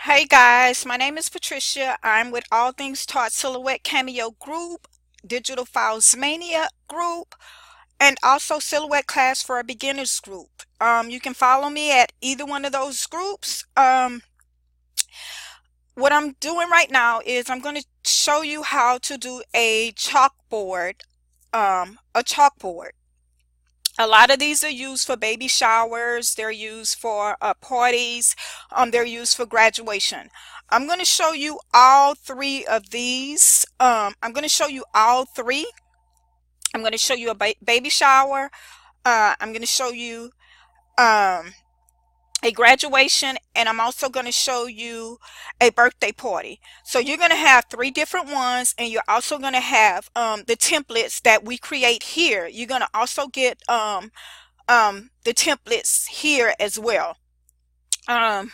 Hey guys, my name is Patricia. I'm with All Things Taught Silhouette Cameo Group, Digital Files Mania Group, and also Silhouette Class for a Beginners Group. You can follow me at either one of those groups. What I'm doing right now is I'm going to show you how to do a chalkboard. A chalkboard. A lot of these are used for baby showers. They're used for parties. They're used for graduation. I'm going to show you all three of these. I'm going to show you all three. I'm going to show you a baby shower. I'm going to show you um, a graduation, and I'm also going to show you a birthday party. So you're going to have three different ones, and you're also going to have the templates that we create here. You're going to also get the templates here as well. Um,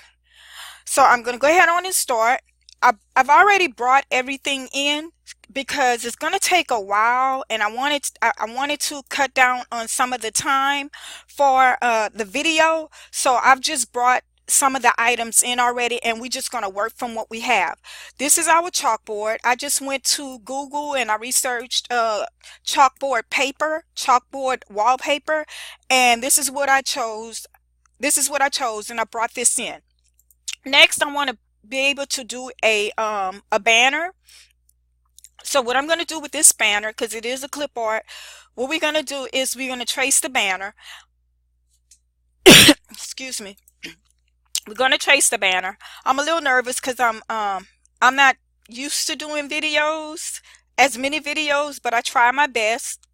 so I'm going to go ahead on and start. I've already brought everything in because it's going to take a while, and I wanted to cut down on some of the time for the video. So I've just brought some of the items in already, and we're just going to work from what we have. This is our chalkboard. I just went to Google and I researched chalkboard paper, chalkboard wallpaper, and this is what I chose. This is what I chose, and I brought this in. Next, I want to be able to do a banner. So what I'm going to do with this banner, because it is a clip art, what we're going to do is we're going to trace the banner. Excuse me. We're going to trace the banner. I'm a little nervous because I'm not used to doing videos, as many videos, but I try my best.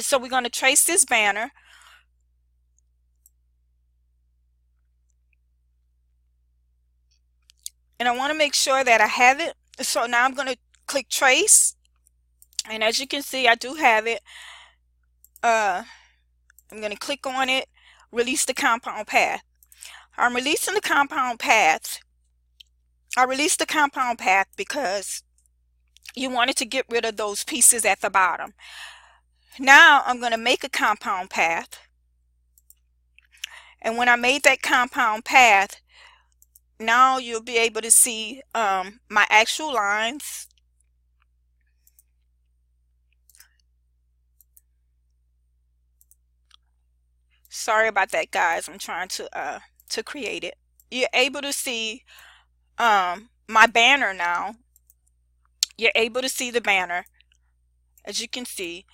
So we're going to trace this banner. And I want to make sure that I have it. So now I'm going to click trace, and as you can see, I do have it. I'm going to click on it, release the compound path. I'm releasing the compound path. I released the compound path because you wanted to get rid of those pieces at the bottom. Now I'm going to make a compound path, and when I made that compound path, now you'll be able to see my actual lines. Sorry about that, guys. I'm trying to create it. You're able to see my banner now. You're able to see the banner, as you can see.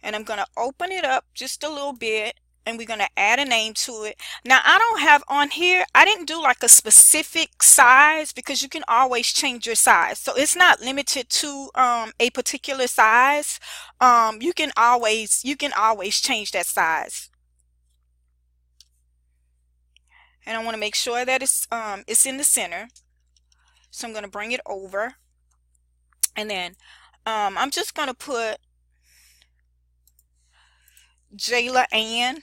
And I'm going to open it up just a little bit, and we're going to add a name to it. Now, I don't have on here, I didn't do like a specific size, because you can always change your size. So it's not limited to a particular size. You can always change that size. And I want to make sure that it's in the center. So I'm going to bring it over, and then I'm just going to put Jayla Ann.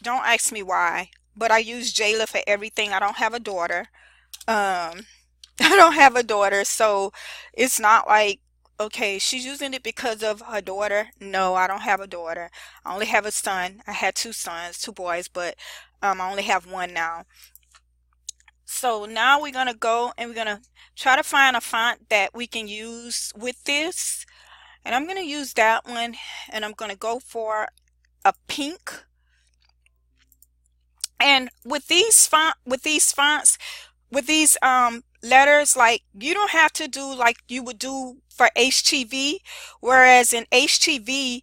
Don't ask me why, but I use Jayla for everything. I don't have a daughter. I don't have a daughter, so it's not like, okay, she's using it because of her daughter. No, I don't have a daughter. I only have a son. I had two sons, two boys, but I only have one now. So now we're going to go and we're going to try to find a font that we can use with this. And I'm going to use that one, and I'm going to go for a pink. And with these fonts, with these letters, like, you don't have to do like you would do for HTV, whereas in HTV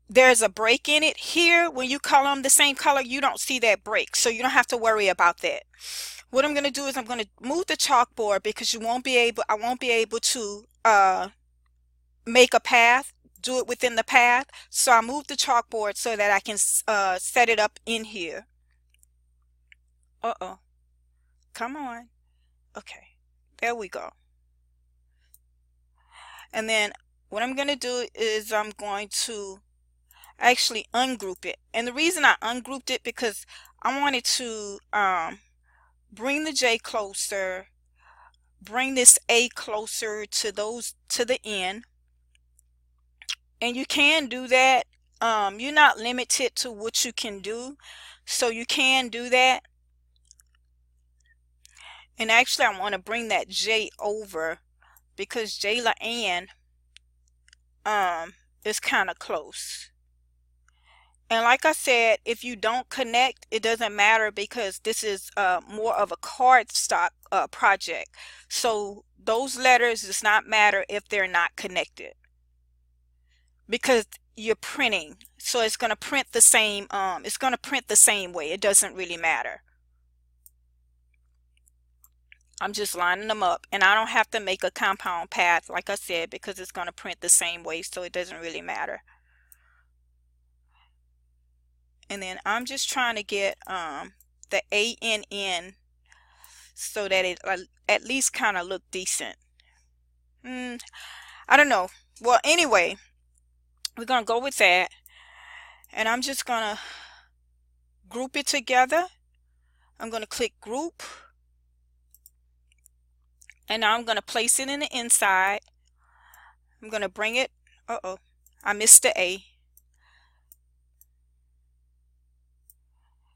there's a break in it. Here, when you color them the same color, you don't see that break, so you don't have to worry about that. What I'm going to do is I'm going to move the chalkboard, because I won't be able to make a path, do it within the path. So I move the chalkboard so that I can set it up in here. Uh-oh. Come on. Okay. There we go. And then what I'm going to do is I'm going to actually ungroup it. And the reason I ungrouped it, because I wanted to bring the J closer, bring this A closer to the end. And you can do that. You're not limited to what you can do, so you can do that. And actually I want to bring that J over because Jayla Ann is kind of close. And like I said, if you don't connect, it doesn't matter because this is more of a cardstock project. So those letters does not matter if they're not connected because you're printing. So it's going to print the same, it's going to print the same way. It doesn't really matter. I'm just lining them up, and I don't have to make a compound path, like I said, because it's going to print the same way, so it doesn't really matter. And then I'm just trying to get the ANN so that it at least kind of look decent. I don't know. Well, anyway, we're going to go with that, and I'm just going to group it together. I'm going to click group, and now I'm going to place it in the inside. I'm going to bring it, I missed the A.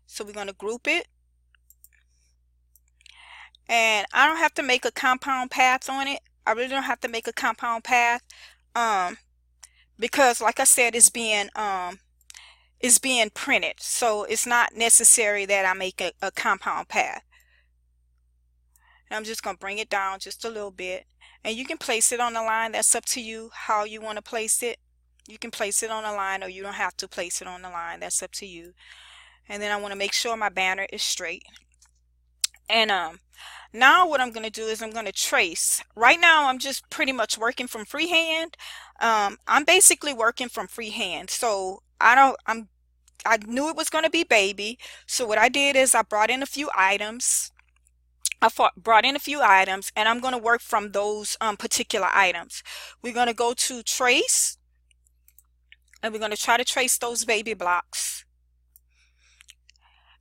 So we're going to group it, and I don't have to make a compound path on it. I really don't have to make a compound path because like I said, it's being printed, so it's not necessary that I make a compound path. And I'm just going to bring it down just a little bit, and you can place it on the line. That's up to you how you want to place it. You can place it on the line, or you don't have to place it on the line. That's up to you. And then I want to make sure my banner is straight. And now what I'm going to do is I'm going to trace. Right now I'm just pretty much working from freehand. I'm basically working from freehand. So I knew it was going to be baby. So what I did is I brought in a few items. Brought in a few items, and I'm going to work from those particular items. We're going to go to trace, and we're going to try to trace those baby blocks.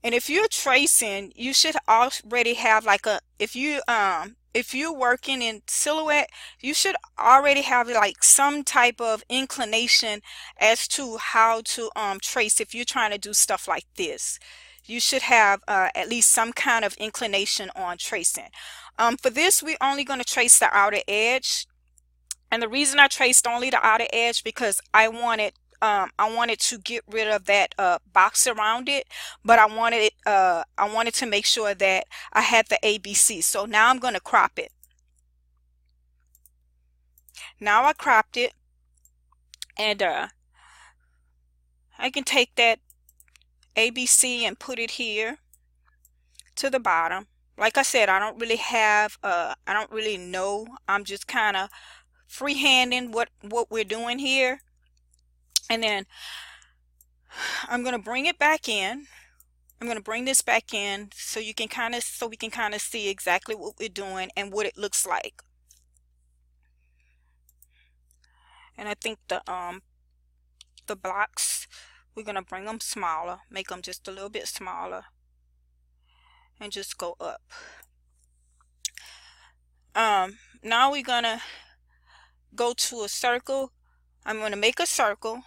And if you're tracing, you should already have like if you're working in silhouette, you should already have like some type of inclination as to how to trace. If you're trying to do stuff like this, you should have at least some kind of inclination on tracing. For this, we're only going to trace the outer edge. And the reason I traced only the outer edge because I wanted to get rid of that box around it, but I wanted to make sure that I had the ABC. So now I'm going to crop it. Now I cropped it, and I can take that ABC and put it here to the bottom. Like I said, I don't really know. I'm just kind of freehanding what we're doing here. And then I'm going to bring it back in. I'm going to bring this back in so we can kind of see exactly what we're doing and what it looks like. And I think the blocks, we're going to bring them smaller, make them just a little bit smaller, and just go up. Now we're going to go to a circle. I'm going to make a circle.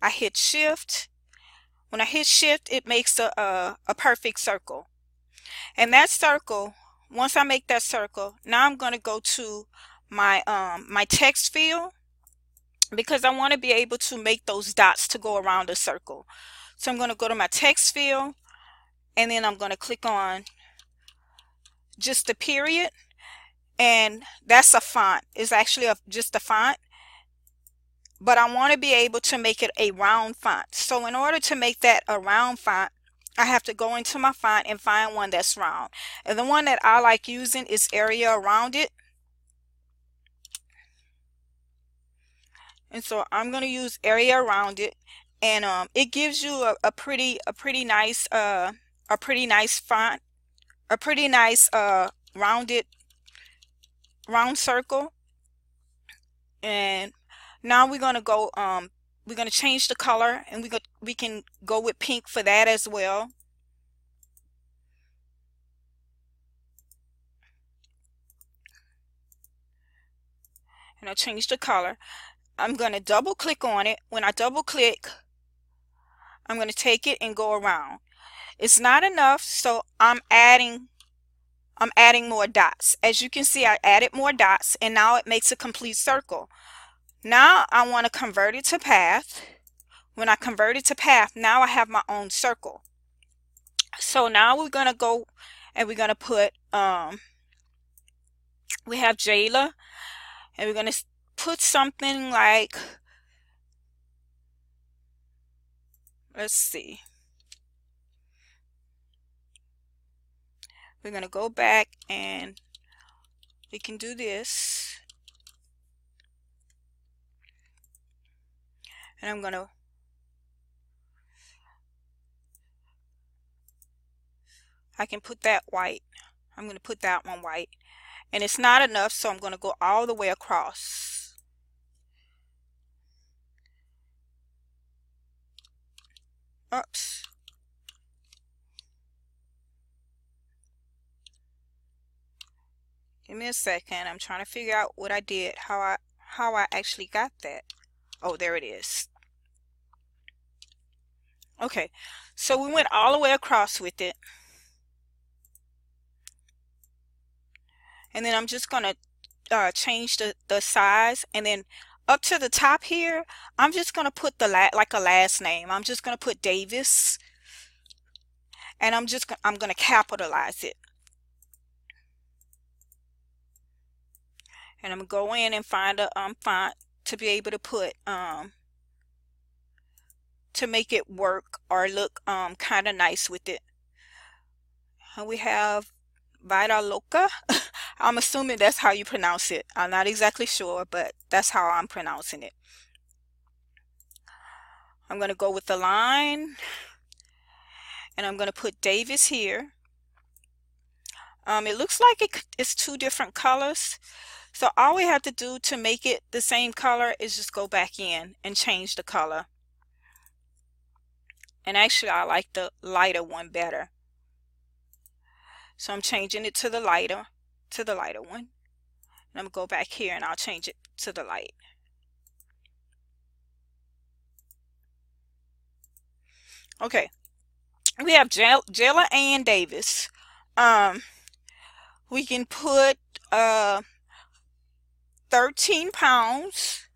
I hit shift. When I hit shift, it makes a perfect circle. And that circle, once I make that circle, now I'm going to go to my my text field, because I want to be able to make those dots to go around the circle. So I'm going to go to my text field, and then I'm going to click on just the period, and that's a font. It's actually just a font, but I want to be able to make it a round font. So in order to make that a round font, I have to go into my font and find one that's round. And the one that I like using is area around it. And so I'm going to use area around it, and it gives you a pretty nice font, a pretty nice round circle. And now we're going to go we're going to change the color, and we can go with pink for that as well. And I change the color. I'm going to double click on it. When I double click, I'm going to take it and go around. It's not enough, so I'm adding I'm adding more dots. As you can see, I added more dots, and now it makes a complete circle. Now I want to convert it to path. When I convert it to path, now I have my own circle. So now we're going to go and we're going to put, we have Jayla, and we're going to put something like, let's see. We're going to go back and we can do this. And I'm going to, I can put that white. I'm going to put that one white. And it's not enough, so I'm going to go all the way across. Oops. Give me a second. I'm trying to figure out what I did, how I actually got that. Oh, there it is. Okay, so we went all the way across with it. And then I'm just going to change the size, and then up to the top here, I'm just going to put the like a last name. I'm just going to put Davis, and I'm going to capitalize it. And I'm going to go in and find a font to be able to put to make it work or look kind of nice with it. And we have Vida Loca. I'm assuming that's how you pronounce it. I'm not exactly sure, but that's how I'm pronouncing it. I'm going to go with the line, and I'm going to put Davis here. It looks like it's two different colors. So all we have to do to make it the same color is just go back in and change the color. And actually, I like the lighter one better. So I'm changing it to the lighter one. And I'm going to go back here and I'll change it to the light. Okay. We have Jayla Ann Davis. We can put 13 pounds.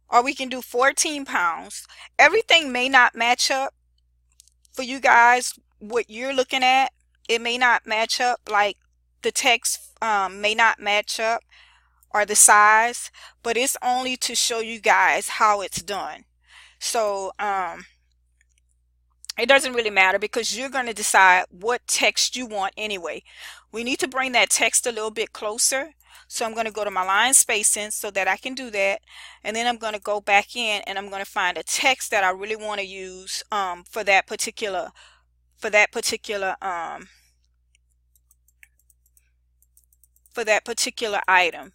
Or we can do 14 pounds. Everything may not match up for you guys. What you're looking at, it may not match up. Like the text may not match up, or the size, but it's only to show you guys how it's done. So it doesn't really matter, because you're going to decide what text you want anyway. We need to bring that text a little bit closer. So I'm going to go to my line spacing so that I can do that. And then I'm going to go back in and I'm going to find a text that I really want to use for that particular item.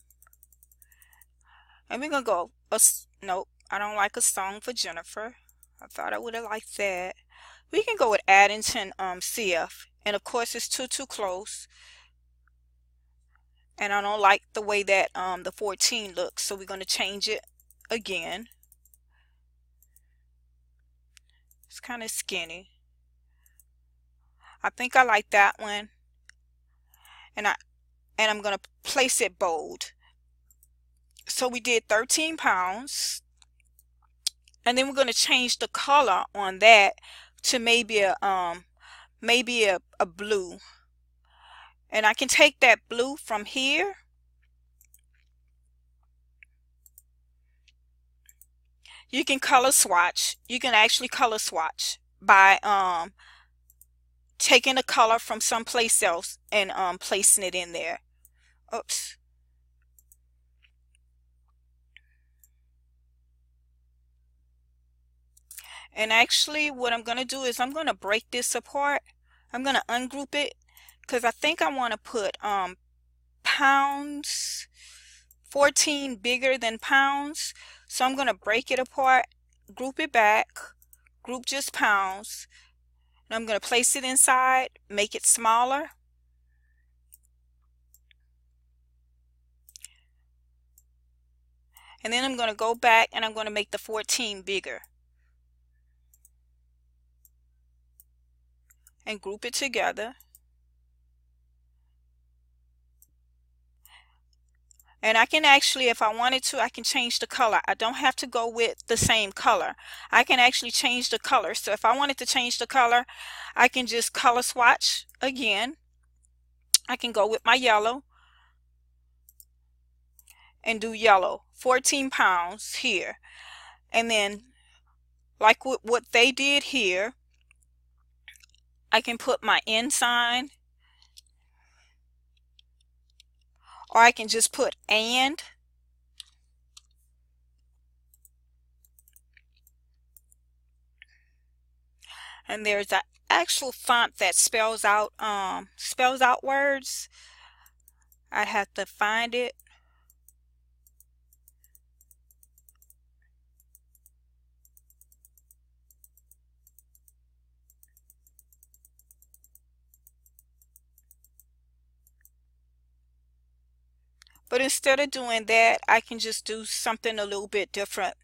And we're going to go, nope, I don't like a song for Jennifer. I thought I would have liked that. We can go with Addington CF. And of course it's too close. And I don't like the way that the 14 looks, so we're going to change it again. It's kind of skinny. I think I like that one. And I'm going to place it bold. So we did 13 pounds. And then we're going to change the color on that to maybe a blue. And I can take that blue from here. You can color swatch. You can actually color swatch by taking a color from someplace else and placing it in there. Oops. And actually what I'm going to do is I'm going to break this apart. I'm going to ungroup it, because I think I want to put pounds, 14 bigger than pounds. So I'm going to break it apart, group it back, group just pounds, and I'm going to place it inside, make it smaller. And then I'm going to go back and I'm going to make the 14 bigger. and group it together. And I can actually, if I wanted to, I can change the color. I don't have to go with the same color. I can actually change the color. So if I wanted to change the color, I can just color swatch again. I can go with my yellow and do yellow, 14 pounds here. And then like what they did here, I can put my & sign, or I can just put and. And there's an actual font that spells out words. I have to find it. But instead of doing that, I can just do something a little bit different.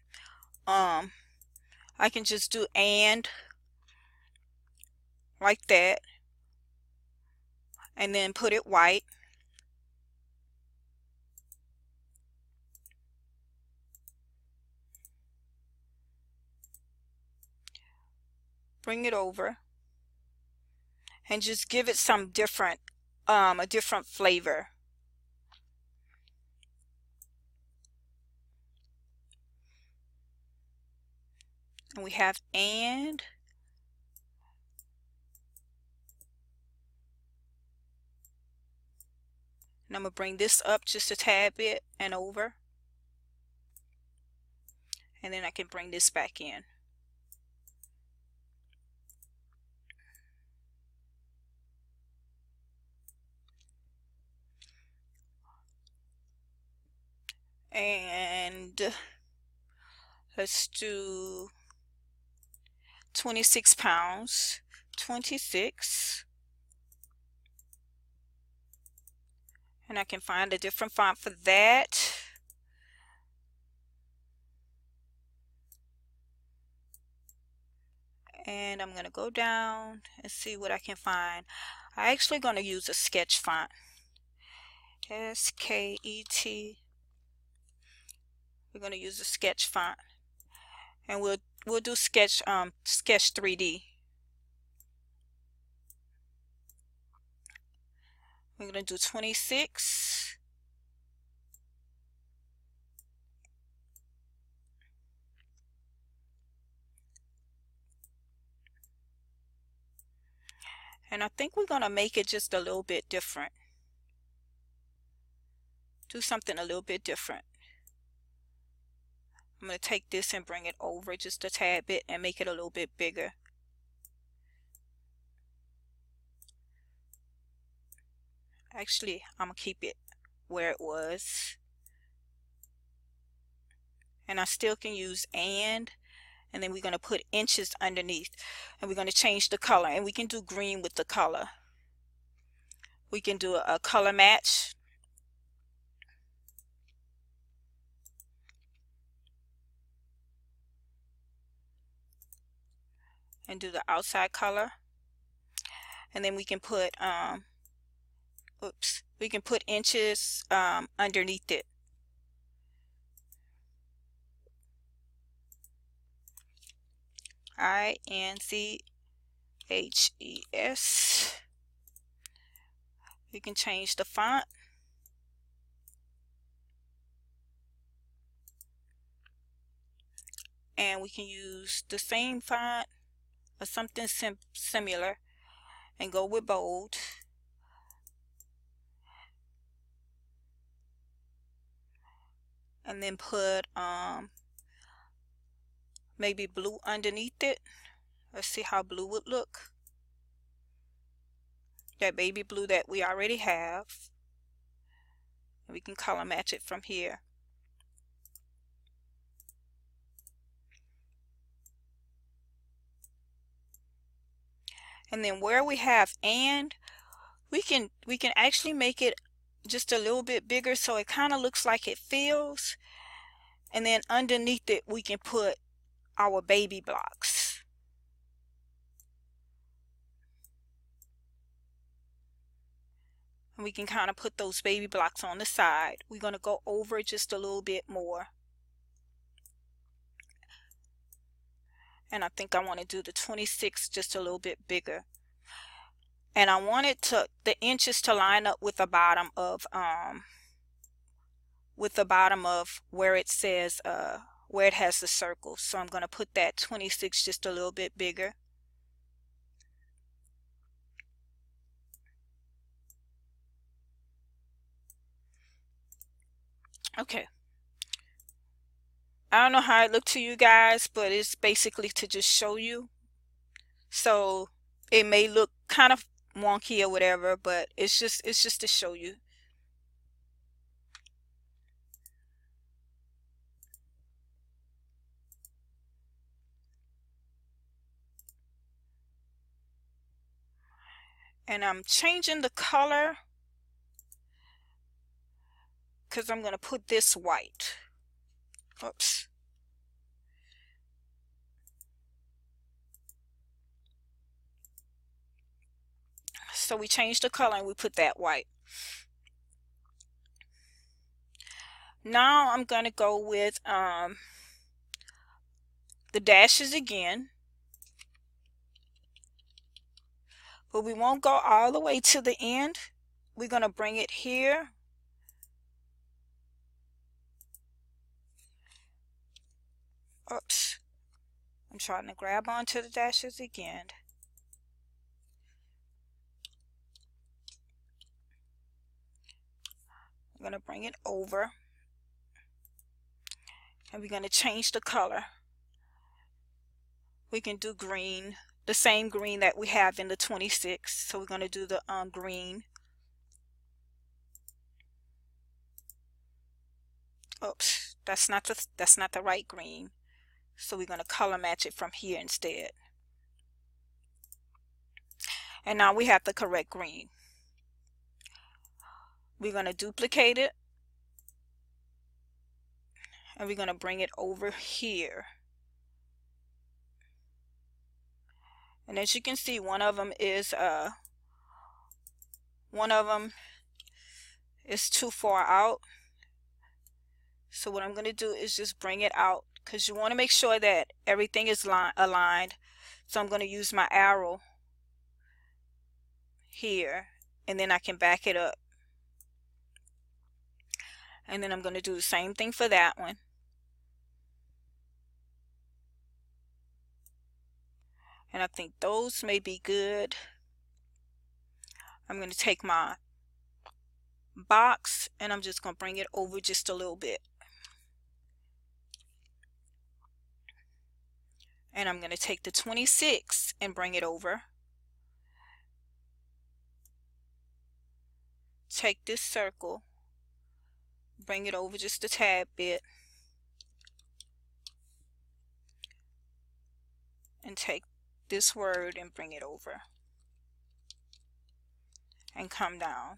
I can just do and like that, and then put it white. Bring it over and just give it some different, a different flavor. And we have and. And I'm going to bring this up just a tad bit and over. And then I can bring this back in. And let's do 26 pounds, 26. And I can find a different font for that. And I'm going to go down and see what I can find. I'm actually going to use a sketch font. SKET. We're going to use a sketch font. And we'll do sketch 3D. We're going to do 26. And I think we're going to make it just a little bit different. Do something a little bit different. I'm going to take this and bring it over just a tad bit and make it a little bit bigger. Actually, I'm going to keep it where it was. And I still can use and then we're going to put inches underneath. And we're going to change the color. And we can do green with the color. We can do a color match. And do the outside color. And then we can put we can put inches underneath it. INCHES. We can change the font. And we can use the same font or something similar and go with bold. And then put maybe blue underneath it. Let's see how blue would look. That baby blue that we already have. And we can color match it from here. And then where we have and, we can actually make it just a little bit bigger so it kind of looks like it feels. And then underneath it we can put our baby blocks. And we can kind of put those baby blocks on the side. We're going to go over just a little bit more. And I think I want to do the 26 just a little bit bigger. And I want it to, the inches to line up with the bottom of where it says where it has the circle. So I'm going to put that 26 just a little bit bigger. Okay. I don't know how it looked to you guys, but it's basically to just show you. So it may look kind of wonky or whatever, but it's just to show you. And I'm changing the color because I'm going to put this white. Oops. So we changed the color and we put that white. Now I'm going to go with the dashes again. But we won't go all the way to the end. We're going to bring it here. Oops. I'm trying to grab onto the dashes again. I'm going to bring it over. And we're going to change the color. We can do green, the same green that we have in the 26. So we're going to do the green. Oops, that's not the right green. So we're going to color match it from here instead. And now we have the correct green. We're going to duplicate it. And we're going to bring it over here. And as you can see, one of them is too far out. So what I'm going to do is just bring it out, because you want to make sure that everything is aligned. So I'm going to use my arrow here, and then I can back it up. And then I'm going to do the same thing for that one. And I think those may be good. I'm going to take my box and I'm just going to bring it over just a little bit. And I'm going to take the 26 and bring it over. Take this circle, bring it over just a tad bit, and take this word and bring it over and come down.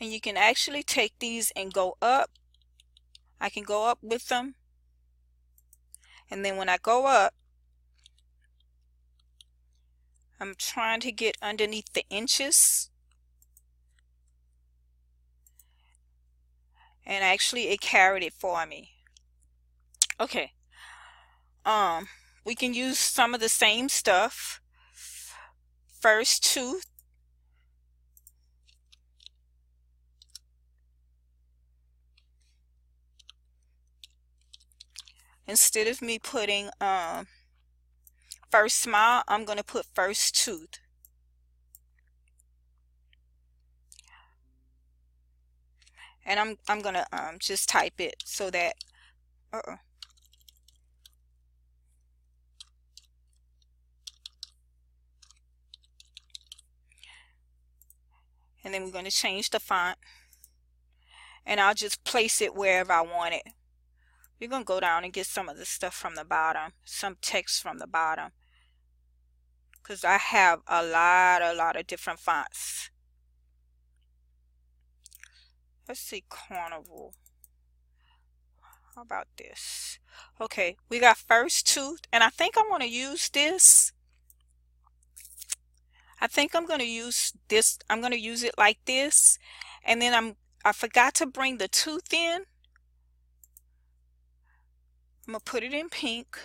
And you can actually take these and go up. I can go up with them, and then when I go up, I'm trying to get underneath the inches, and actually it carried it for me. Okay, we can use some of the same stuff. First tooth, instead of me putting first smile, I'm going to put first tooth. And I'm going to just type it so that and then we're going to change the font, and I'll just place it wherever I want it. We're going to go down and get some of the stuff from the bottom, some text from the bottom, because I have a lot of different fonts. Let's see, Carnival. How about this? Okay, we got first tooth, and I think I want to use this. I think I'm going to use this. I'm going to use it like this. And then I forgot to bring the tooth in. I'm going to put it in pink.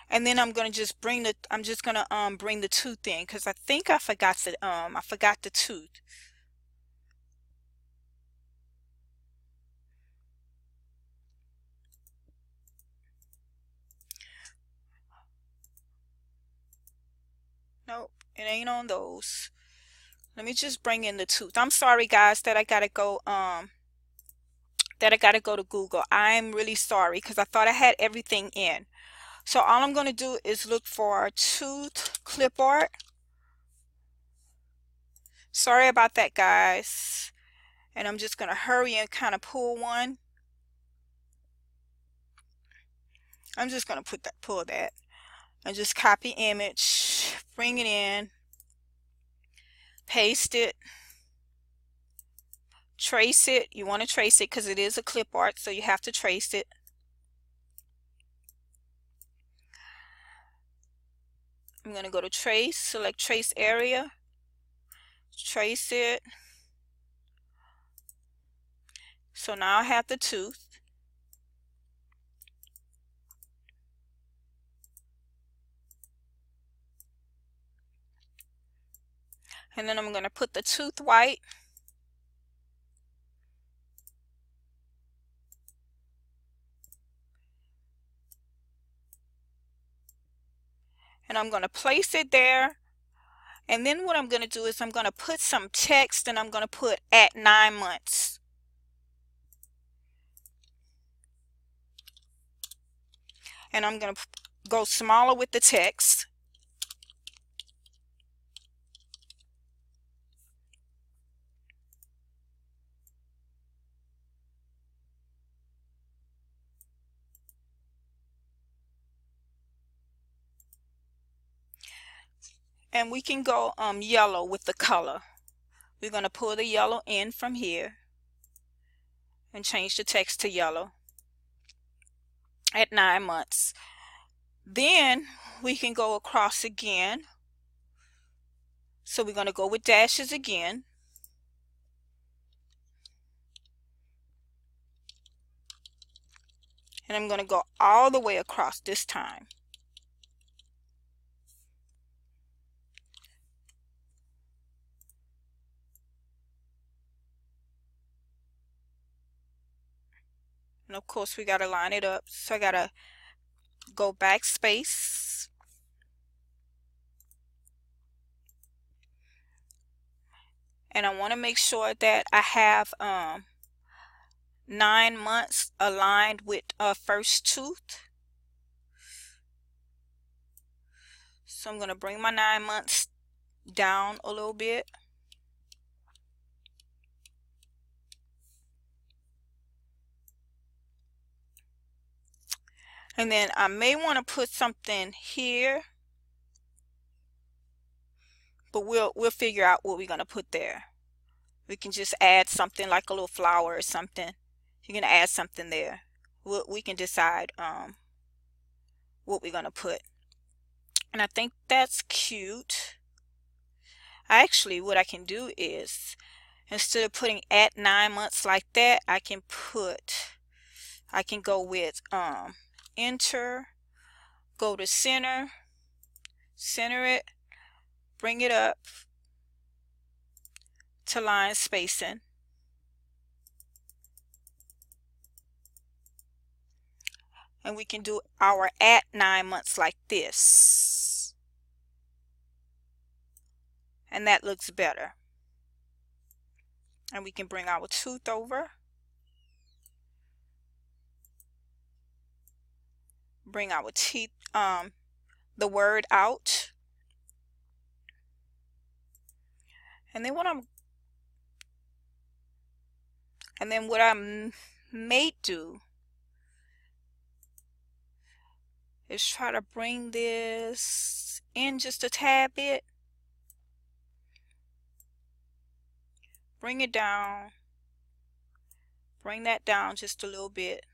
And then I'm going to just bring the bring the tooth in, because I think I forgot the tooth. Nope, it ain't on those. Let me just bring in the tooth. I'm sorry guys that I gotta go to Google. I'm really sorry because I thought I had everything in. So all I'm going to do is look for tooth clip art. Sorry about that guys. And I'm just going to hurry and kind of pull one. I'm just going to pull that and just copy image, bring it in, paste it, trace it. You want to trace it because it is a clip art, so you have to trace it. I'm going to go to trace, select trace area, trace it. So now I have the tooth. And then I'm going to put the tooth white. And I'm going to place it there. And then what I'm going to do is I'm going to put some text, and I'm going to put at 9 months. And I'm going to go smaller with the text. And we can go yellow with the color. We're going to pull the yellow in from here and change the text to yellow at 9 months. Then we can go across again. So we're going to go with dashes again. And I'm going to go all the way across this time. And of course we got to line it up. So I got to go backspace. And I want to make sure that I have 9 months aligned with first tooth. So I'm going to bring my 9 months down a little bit. And then I may want to put something here, but we'll figure out what we're going to put there. We can just add something like a little flower or something. You can add something there. We can decide what we're going to put. And I think that's cute. Actually, what I can do is, instead of putting at 9 months like that, I can go with enter, go to center it, bring it up to line spacing. And we can do our at 9 months like this. And that looks better. And we can bring our tooth over. Bring our teeth, the word out. And then what I may do is try to bring this in just a tad bit. Bring it down. Bring that down just a little bit.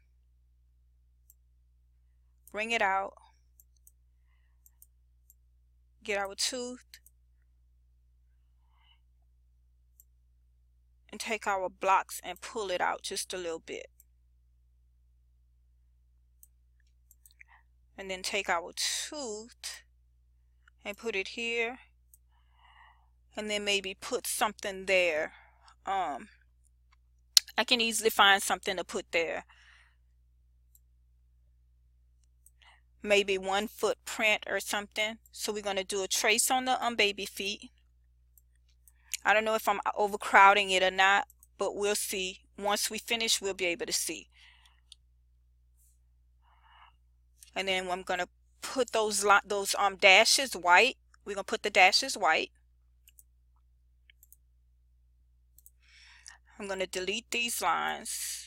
Bring it out. get our tooth and take our blocks and pull it out just a little bit. And then take our tooth and put it here, and then maybe put something there. I can easily find something to put there. Maybe one footprint or something. So we're going to do a trace on the baby feet. I don't know if I'm overcrowding it or not, but we'll see. Once we finish, we'll be able to see. And then I'm going to put those dashes white. We're going to put the dashes white. I'm going to delete these lines.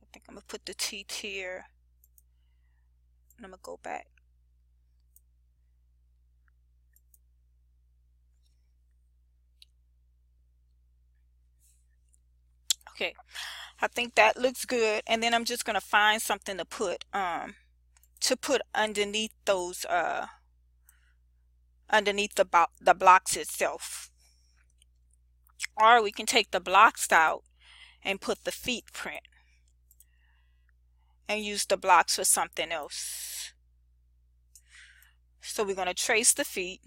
I think I'm going to put the teeth here. And I'm going to go back. Okay, I think that looks good. And then I'm just going to find something to put underneath those underneath the blocks itself. Or we can take the blocks out and put the feet print and use the blocks for something else. So we're going to trace the feet.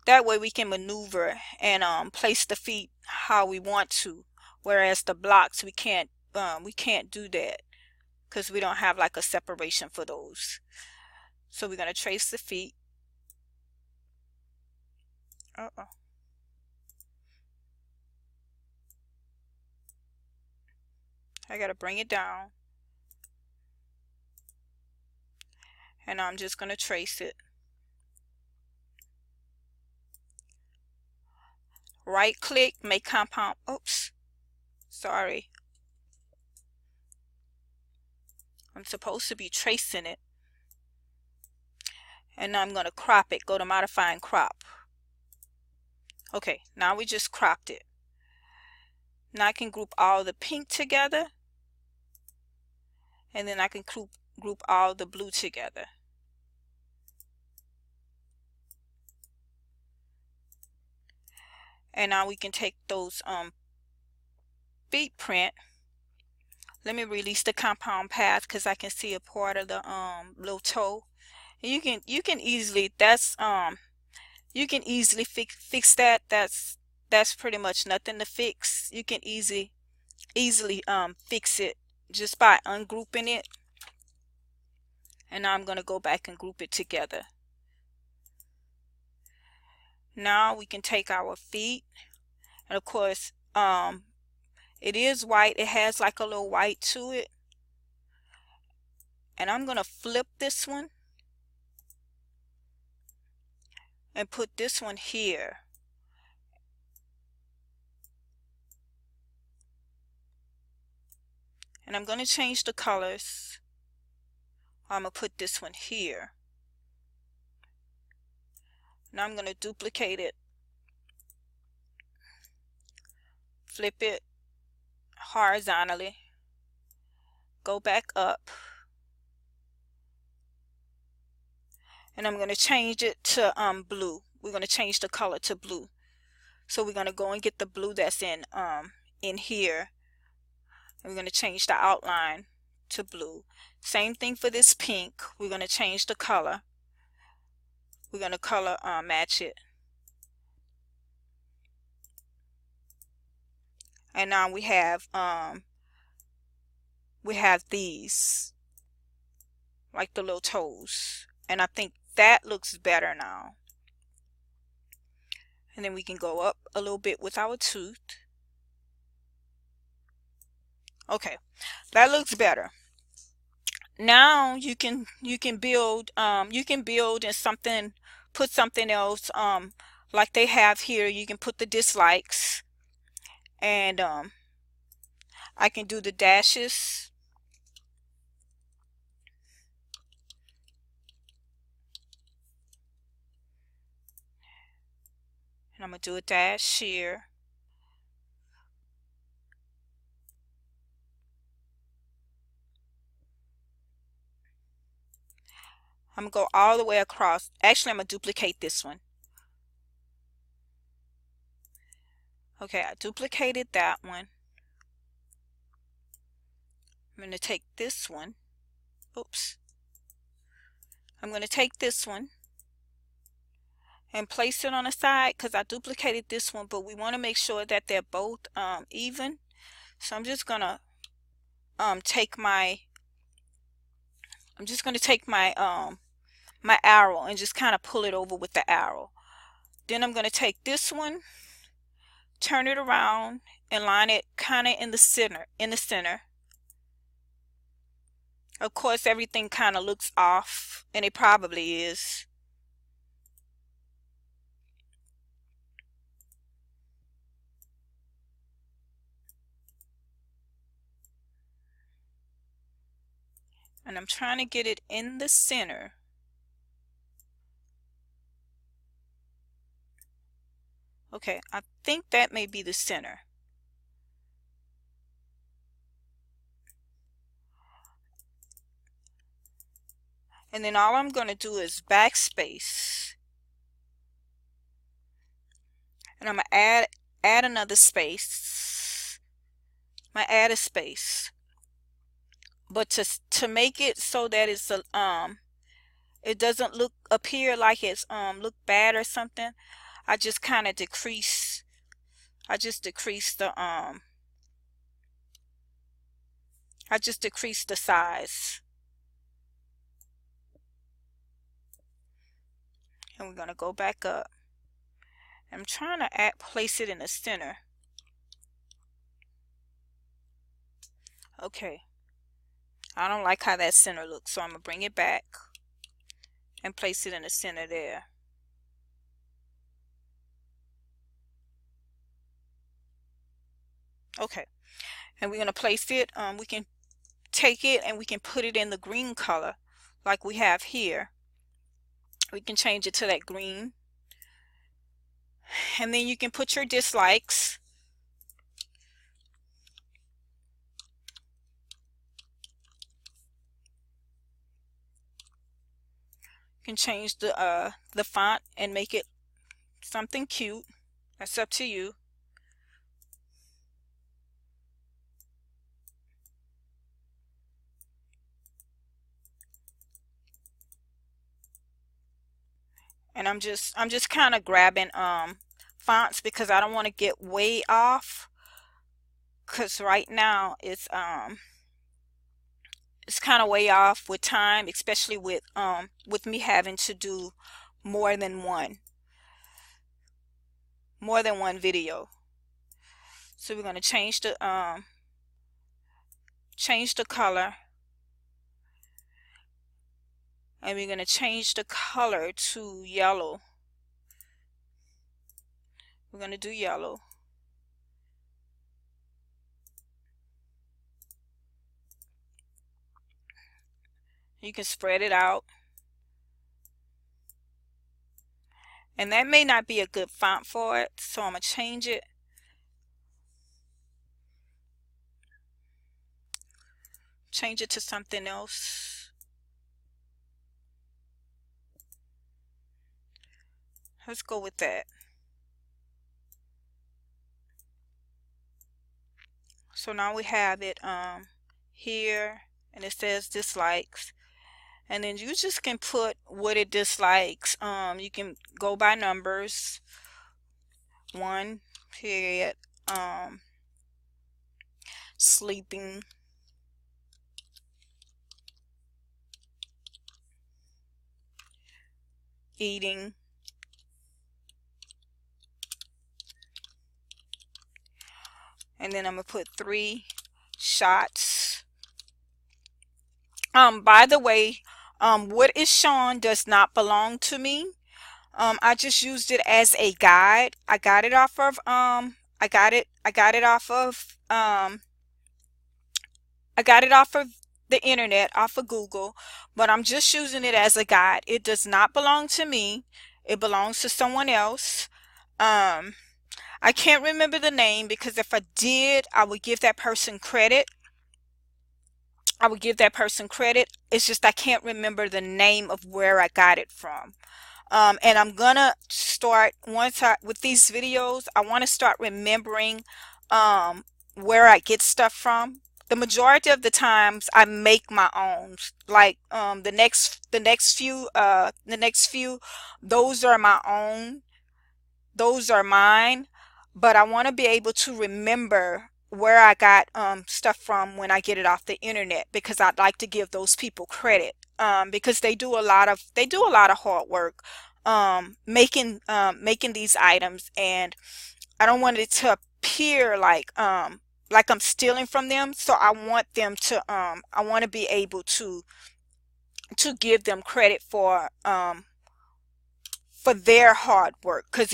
That way we can maneuver and place the feet how we want to, whereas the blocks we can't do that because we don't have like a separation for those. So we're going to trace the feet. I got to bring it down. And I'm just going to trace it. Right click, make compound. Oops, sorry. I'm supposed to be tracing it. And now I'm going to crop it. Go to modify and crop. Okay, now we just cropped it. Now I can group all the pink together. And then I can group all the blue together. And now we can take those feet print. Let me release the compound path because I can see a part of the little toe. And you can easily you can easily fix that. That's pretty much nothing to fix. You can easily fix it just by ungrouping it. And now I'm going to go back and group it together. Now we can take our feet, and of course it is white. It has like a little white to it. And I'm going to flip this one and put this one here. And I'm going to change the colors. I'm going to put this one here. Now I'm going to duplicate it, flip it horizontally, go back up, and I'm going to change it to blue. We're going to change the color to blue. So we're going to go and get the blue that's in here, and we're going to change the outline to blue. Same thing for this pink. We're going to change the color. We're going to color match it. And now we have these like the little toes, and I think that looks better now. And then we can go up a little bit with our tooth. Okay, that looks better. Now you can build in something, put something else like they have here. You can put the dislikes, and I can do the dashes. And I'm going to do a dash here. I'm gonna go all the way across. Actually, I'm gonna duplicate this one. Okay, I duplicated that one. I'm gonna take this one. Oops. I'm gonna take this one and place it on the side because I duplicated this one, but we want to make sure that they're both even. So I'm just gonna take my my arrow and just kind of pull it over with the arrow. Then I'm gonna take this one, turn it around, and line it kind of in the center. Of course, everything kind of looks off, and it probably is. And I'm trying to get it in the center. Okay, I think that may be the center. And then all I'm going to do is backspace. And I'm going to add another space. I'm going to add a space. But to make it so that it's it doesn't appear like it's look bad or something, I just kind of decrease the size. And we're going to go back up. I'm trying to place it in the center. Okay. I don't like how that center looks, so I'm going to bring it back and place it in the center there. Okay. And we're going to place it, we can take it and we can put it in the green color like we have here. We can change it to that green. And then you can put your dislikes. You can change the font and make it something cute. That's up to you. And I'm just kind of grabbing fonts because I don't want to get way off, because right now it's kind of way off with time, especially with me having to do more than one video. So we're going to change the color, and we're going to change the color to yellow. We're going to do yellow. You can spread it out. And that may not be a good font for it, so I'm going to change it. Change it to something else. Let's go with that. So now we have it here, and it says dislikes. And then you just can put what it dislikes. You can go by numbers. 1 period. Sleeping. Eating. And then I'm going to put 3 shots. By the way, what is shown does not belong to me. I just used it as a guide. I got it off of the internet, off of Google, but I'm just using it as a guide. It does not belong to me. It belongs to someone else. I can't remember the name, because if I did, I would give that person credit. I would give that person credit. It's just I can't remember the name of where I got it from. And I'm gonna start, once I with these videos, I want to start remembering um, where I get stuff from. The majority of the times I make my own. Like the next few, those are my own. Those are mine, but I want to be able to remember where I got stuff from when I get it off the internet, because I'd like to give those people credit, because they do a lot of hard work making these items, and I don't want it to appear like I'm stealing from them. So I want to be able to give them credit for their hard work, because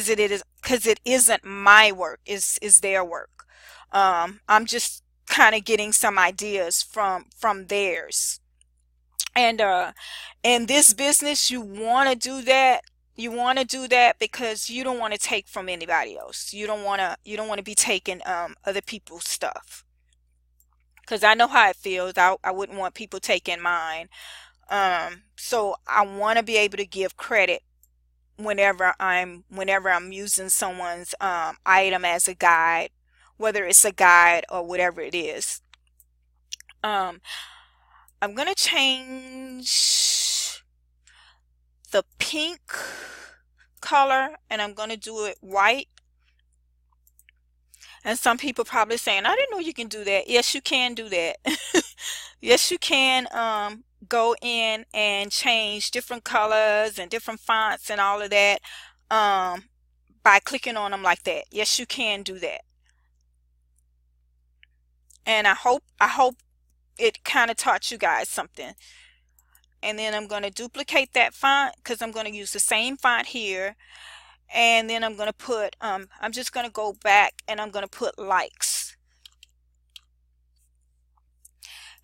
it isn't my work, is their work. I'm just kind of getting some ideas from theirs. And in this business, you want to do that because you don't want to take from anybody else. You don't want to be taking other people's stuff, because I know how it feels. I wouldn't want people taking mine. So I want to be able to give credit whenever I'm using someone's item as a guide, whether it's a guide or whatever it is. Um, I'm gonna change the pink color, and I'm gonna do it white. And some people probably saying, I didn't know you can do that. Yes, you can do that. Yes, you can go in and change different colors and different fonts and all of that um, by clicking on them like that. Yes, you can do that. And I hope it kind of taught you guys something. And then I'm going to duplicate that font, because I'm going to use the same font here. And then I'm going to put I'm just going to go back and I'm going to put likes.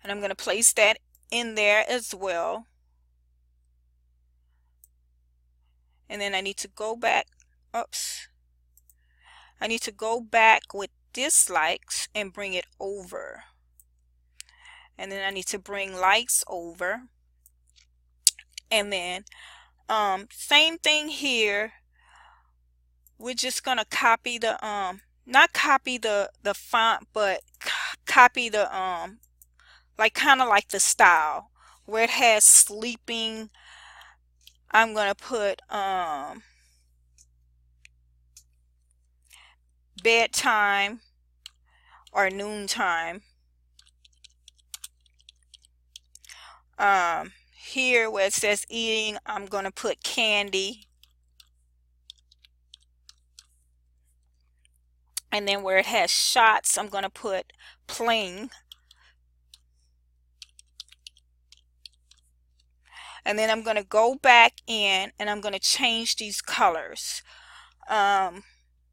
And I'm going to place that in there as well. And then I need to go back. Oops. I need to go back with dislikes and bring it over. And then I need to bring likes over. And then same thing here. We're just gonna copy the not copy the font, but copy the like kind of like the style where it has sleeping. I'm gonna put bedtime or noontime. Here where it says eating, I'm gonna put candy. And then where it has shots, I'm gonna put playing. And then I'm gonna go back in and I'm gonna change these colors. I'm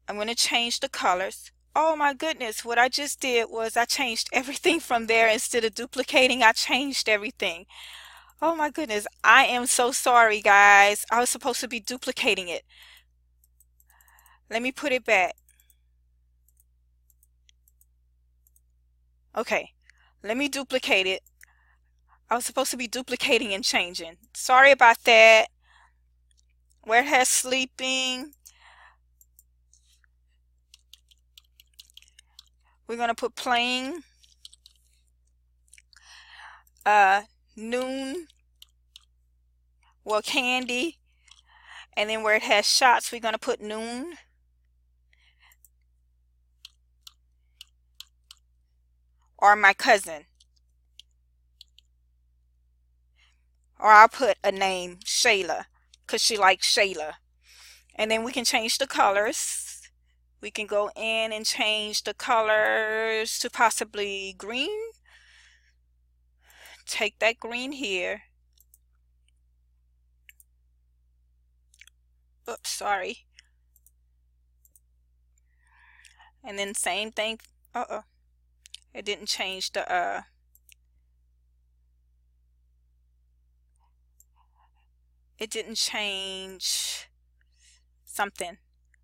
gonna change the colors. Oh my goodness, what I just did was I changed everything from there. Instead of duplicating, I changed everything. Oh my goodness, I am so sorry, guys. I was supposed to be duplicating it. Let me put it back. Okay, let me duplicate it. I was supposed to be duplicating and changing. Sorry about that. Where it has sleeping, we're going to put playing. Noon, well, candy. And then where it has shots, we're going to put noon. Or my cousin. Or I'll put a name, Shayla, because she likes Shayla. And then we can change the colors. We can go in and change the colors to possibly green. Take that green here. Oops, sorry. And then same thing. Uh-oh. It didn't change the it didn't change something,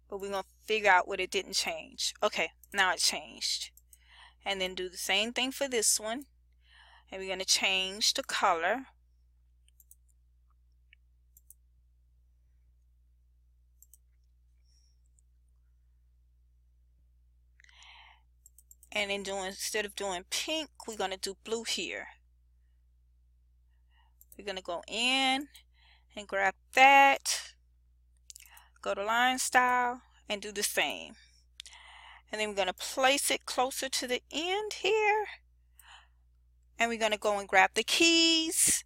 but we're gonna figure out what it didn't change. Okay, now it changed. And then do the same thing for this one. And we're going to change the color. And then instead of doing pink, we're going to do blue here. We're going to go in and grab that, go to line style, and do the same. And then we're going to place it closer to the end here. And we're going to go and grab the keys.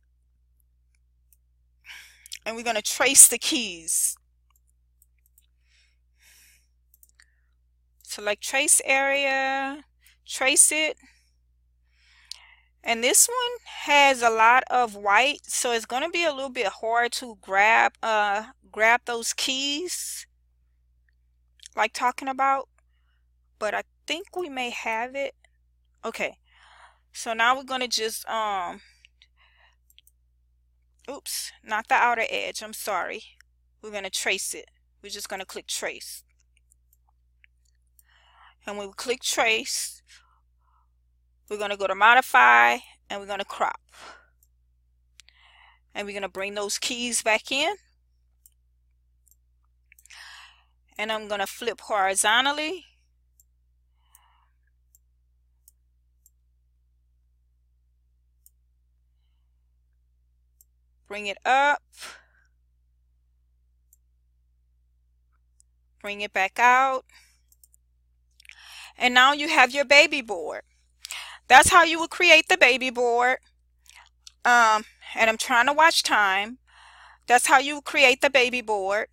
And we're going to trace the keys. Select trace area, trace it. And this one has a lot of white, so it's going to be a little bit hard to grab those keys like talking about, but I think we may have it. Okay, so now we're going to just oops, not the outer edge, I'm sorry. We're going to trace it. We're just going to click trace. And when we click trace, we're going to go to modify and we're going to crop. And we're going to bring those keys back in. And I'm going to flip horizontally. Bring it up. Bring it back out. And now you have your baby board. That's how you would create the baby board. And I'm trying to watch time. That's how you create the baby board.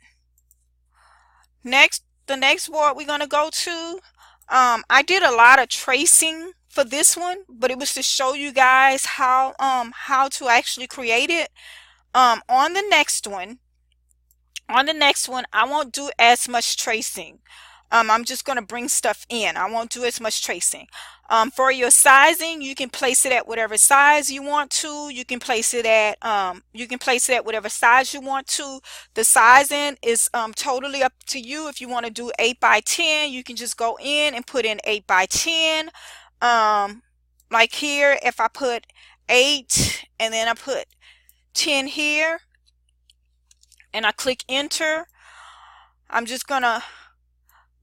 Next, the next board we're going to go to, I did a lot of tracing for this one, but it was to show you guys how to actually create it. On the next one, I won't do as much tracing. I'm just going to bring stuff in. I won't do as much tracing. For your sizing, you can place it at whatever size you want to. You can place it at whatever size you want to. The sizing is totally up to you. If you want to do 8 by 10, you can just go in and put in 8 by 10. Like here, if I put 8 and then I put 10 here and I click enter, I'm just gonna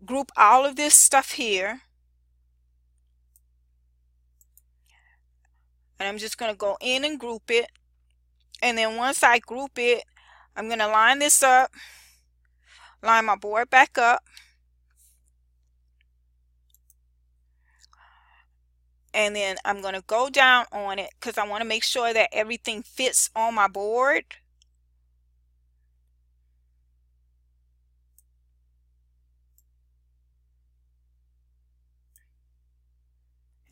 group all of this stuff here, and I'm just gonna go in and group it. And then once I group it, I'm gonna line this up, line my board back up, and then I'm gonna go down on it because I want to make sure that everything fits on my board.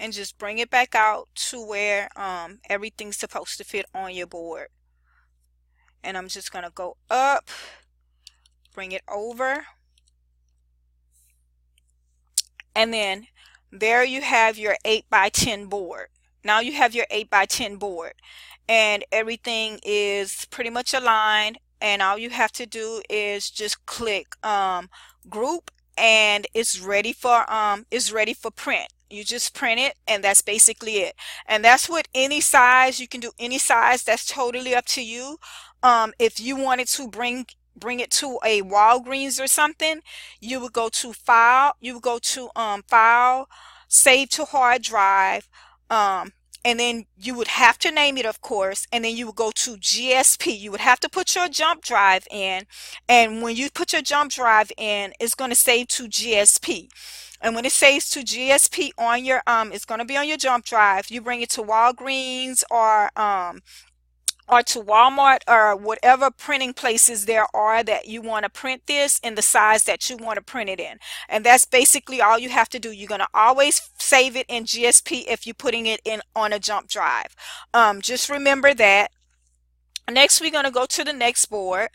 And just bring it back out to where everything's supposed to fit on your board. And I'm just going to go up, bring it over, and then there you have your 8 by 10 board. Now you have your 8 by 10 board, and everything is pretty much aligned, and all you have to do is just click group, and it's ready for print. You just print it, and that's basically it. And that's with any size. You can do any size. That's totally up to you. If you wanted to bring it to a Walgreens or something, you would go to file, file, save to hard drive, and then you would have to name it, of course, and then you would go to GSP. You would have to put your jump drive in, and when you put your jump drive in, it's going to save to GSP. And when it saves to GSP on your it's going to be on your jump drive. You bring it to Walgreens or to Walmart or whatever printing places there are that you want to print this in the size that you want to print it in. And that's basically all you have to do. You're going to always save it in GSP if you're putting it in on a jump drive. Just remember that. Next, we're going to go to the next board.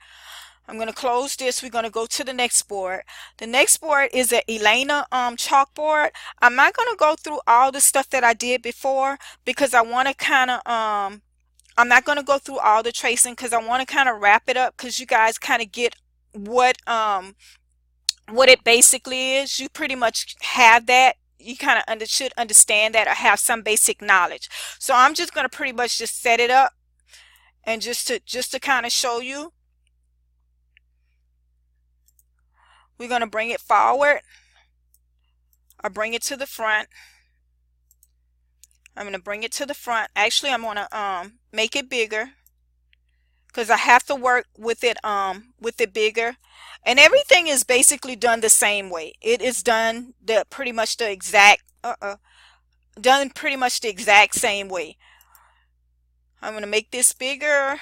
I'm going to close this. We're going to go to the next board. The next board is an Elena chalkboard. I'm not going to go through all the stuff that I did before because I want to kind of I'm not going to go through all the tracing because I want to kind of wrap it up because you guys kind of get what it basically is. You pretty much have that. you kind of should understand that or have some basic knowledge. So I'm just going to pretty much just set it up, and just to kind of show you, we're going to bring it forward or bring it to the front. I'm going to bring it to the front. Actually, I'm going to make it bigger because I have to work with it bigger. And everything is basically done the same way. It is done pretty much the exact same way. I'm going to make this bigger.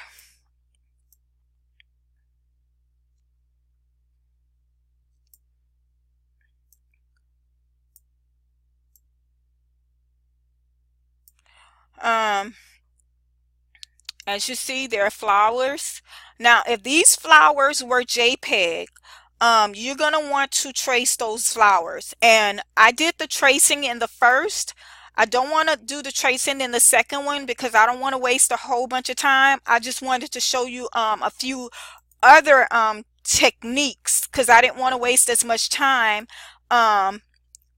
As you see, there are flowers. Now, if these flowers were JPEG, you're going to want to trace those flowers. And I did the tracing in the first. I don't want to do the tracing in the second one because I don't want to waste a whole bunch of time. I just wanted to show you a few other techniques because I didn't want to waste as much time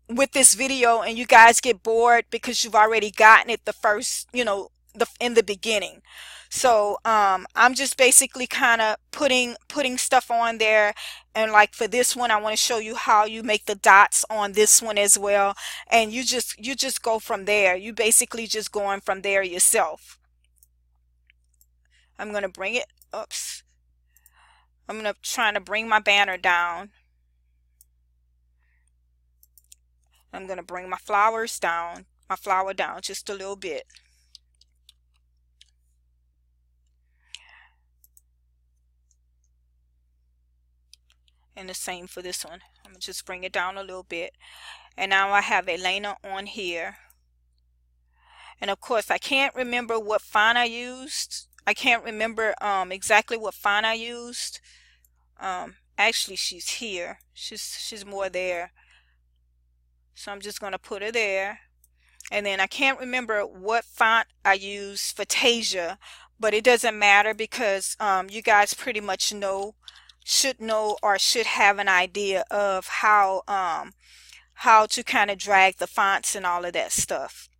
with this video and you guys get bored because you've already gotten it the first, in the beginning. So I'm just basically kind of putting stuff on there, and like for this one I want to show you how you make the dots on this one as well, and you just go from there. You basically just going from there yourself. I'm going to bring it, oops, I'm going to try to bring my banner down. I'm going to bring my flower down just a little bit. And the same for this one. I'm going to just bring it down a little bit. And now I have Elena on here. And of course, I can't remember what font I used. I can't remember exactly what font I used. Actually, she's here. She's more there. So I'm just going to put her there. And then I can't remember what font I used for Tasia, but it doesn't matter because you guys pretty much should know or should have an idea of how to kind of drag the fonts and all of that stuff,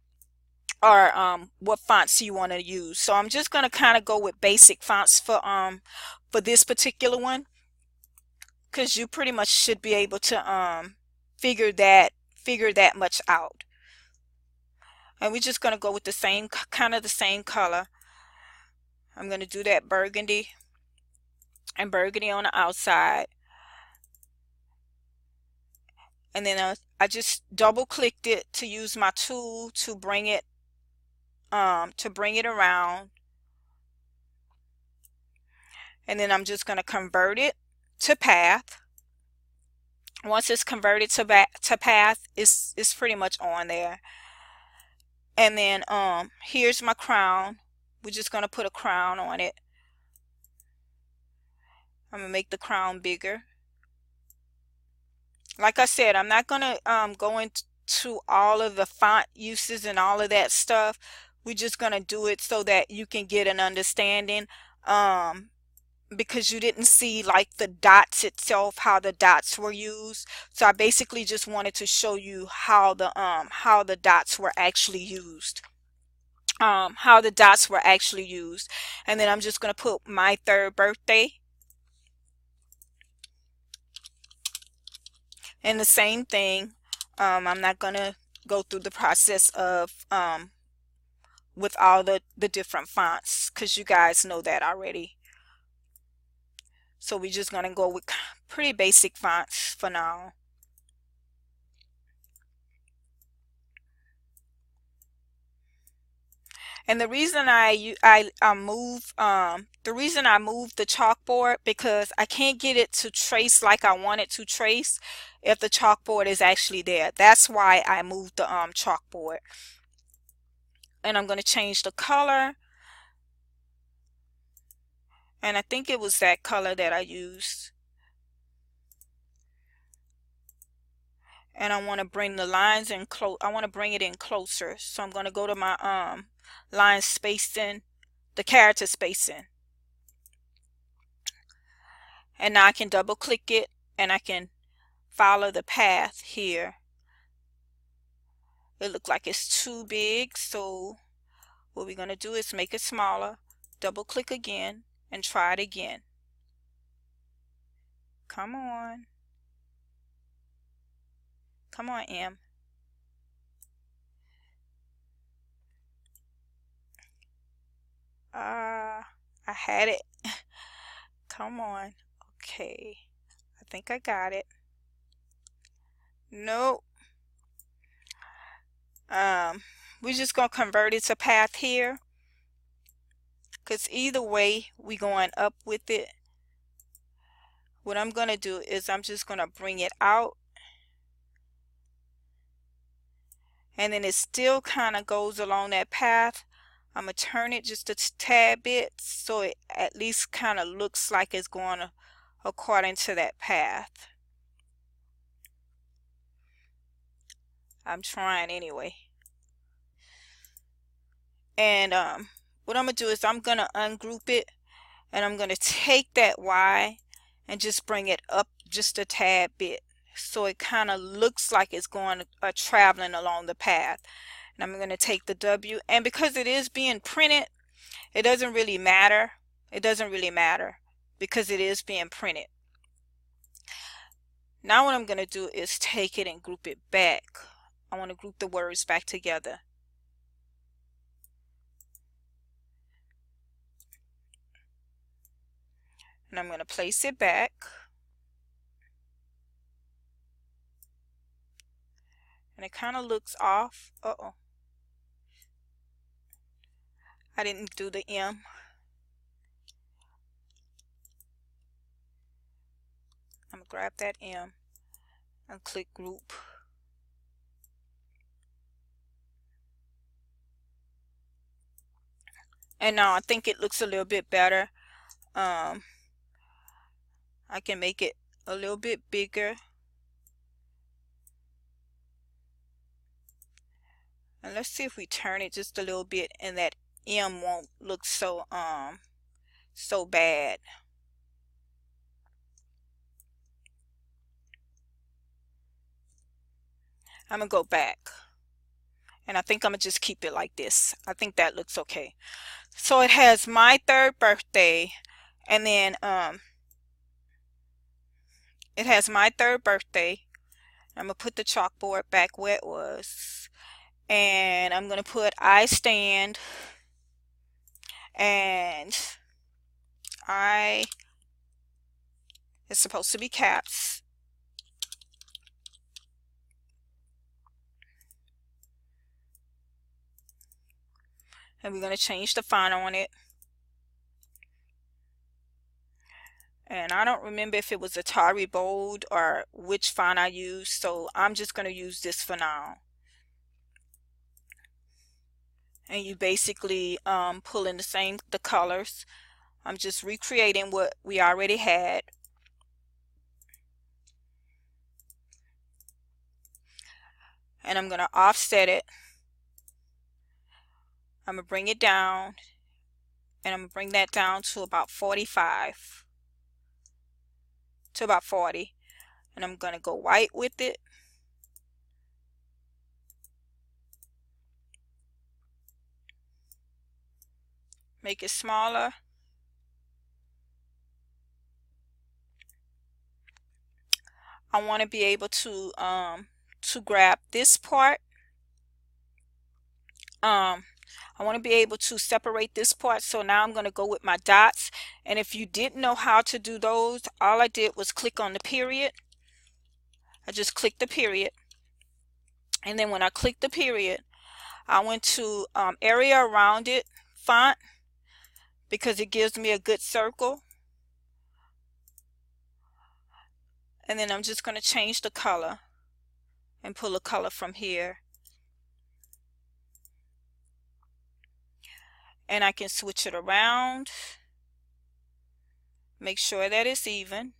or what fonts you want to use. So I'm just going to kind of go with basic fonts for this particular one, because you pretty much should be able to figure that much out. And we're just going to go with the same kind of the same color. I'm going to do that burgundy and burgundy on the outside. And then I just double clicked it to use my tool to bring it around. And then I'm just going to convert it to path. Once it's converted to path, it's pretty much on there. And then here's my crown. We're just going to put a crown on it. I'm going to make the crown bigger. Like I said, I'm not going to go into all of the font uses and all of that stuff. We're just going to do it so that you can get an understanding, because you didn't see like the dots itself, how the dots were used. So I basically just wanted to show you how the dots were actually used. And then I'm just going to put my 3rd birthday. And the same thing, I'm not going to go through the process of with all the different fonts, because you guys know that already. So we're just going to go with pretty basic fonts for now. And the reason I moved the chalkboard, because I can't get it to trace like I want it to trace if the chalkboard is actually there. That's why I moved the chalkboard. And I'm going to change the color. And I think it was that color that I used. And I want to bring the lines in close. I want to bring it in closer. So I'm going to go to my line spacing, the character spacing. And now I can double click it and I can follow the path here. it looked like it's too big, so what we're going to do is make it smaller, double click again, and try it again. Come on. Come on, M. I had it. Come on. Okay. I think I got it. Nope. We're just going to convert it to path here, because either way we going up with it. What I'm going to do is I'm just going to bring it out, and then it still kind of goes along that path. I'm going to turn it just a tad bit so it at least kind of looks like it's going according to that path. I'm trying anyway. And what I'm going to do is I'm going to ungroup it, and I'm going to take that Y and just bring it up just a tad bit so it kind of looks like it's going traveling along the path. And I'm going to take the W, and because it is being printed, it doesn't really matter. It doesn't really matter because it is being printed. Now what I'm going to do is take it and group it back. I want to group the words back together. And I'm going to place it back. And it kind of looks off. Uh-oh. I didn't do the M. I'm going to grab that M and click group. And now I think it looks a little bit better. I can make it a little bit bigger. And let's see if we turn it just a little bit and that M won't look so bad. I'm gonna go back, and I think I'm gonna just keep it like this. I think that looks okay. So it has my 3rd birthday, and then it has my 3rd birthday. I'm gonna put the chalkboard back where it was, and I'm gonna put I stand, and I is supposed to be caps. And we're going to change the font on it. And I don't remember if it was Atari Bold or which font I used, so I'm just going to use this for now. And you basically pull in the colors. I'm just recreating what we already had. And I'm going to offset it. I'm going to bring it down, and I'm going to bring that down to about 45, to about 40. And I'm going to go white with it. Make it smaller. I want to be able to grab this part. I want to be able to separate this part, so now I'm going to go with my dots. And if you didn't know how to do those, all I did was click on the period. I just clicked the period, and then when I clicked the period, I went to area around it font, because it gives me a good circle. And then I'm just going to change the color and pull a color from here. And I can switch it around. Make sure that it's even.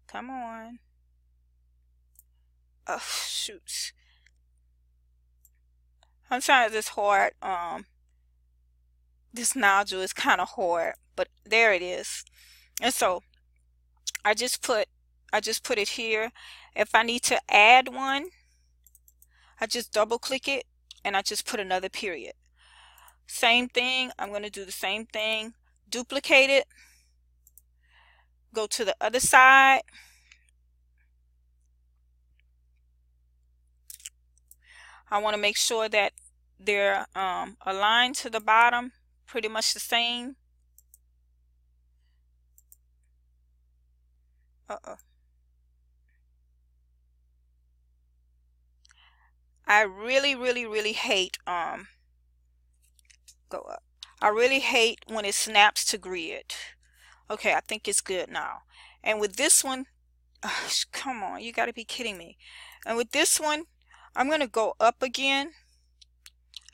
Come on. Oh, shoot. Sometimes it's hard. This nodule is kind of hard, but there it is. And so I just put it here. If I need to add one, I just double click it and I just put another period. Same thing, I'm going to do the same thing, duplicate it, go to the other side, I want to make sure that they're aligned to the bottom, pretty much the same. I really hate go up. I really hate when it snaps to grid. Okay, I think it's good now. And with this one, come on, you got to be kidding me. And with this one, I'm going to go up again.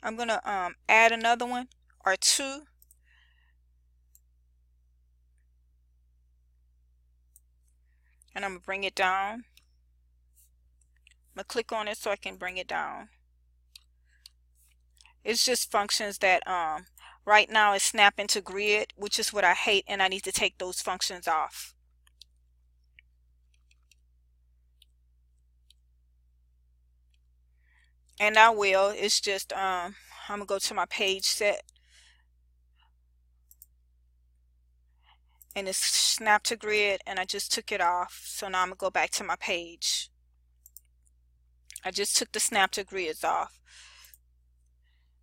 I'm going to add another one or two. And I'm going to bring it down. I'm going to click on it so I can bring it down. It's just functions that right now is snapping to grid, which is what I hate, and I need to take those functions off. And I will. It's just I'm gonna go to my page set, and it's snap to grid, and I just took it off. So now I'm gonna go back to my page. I just took the snap to grids off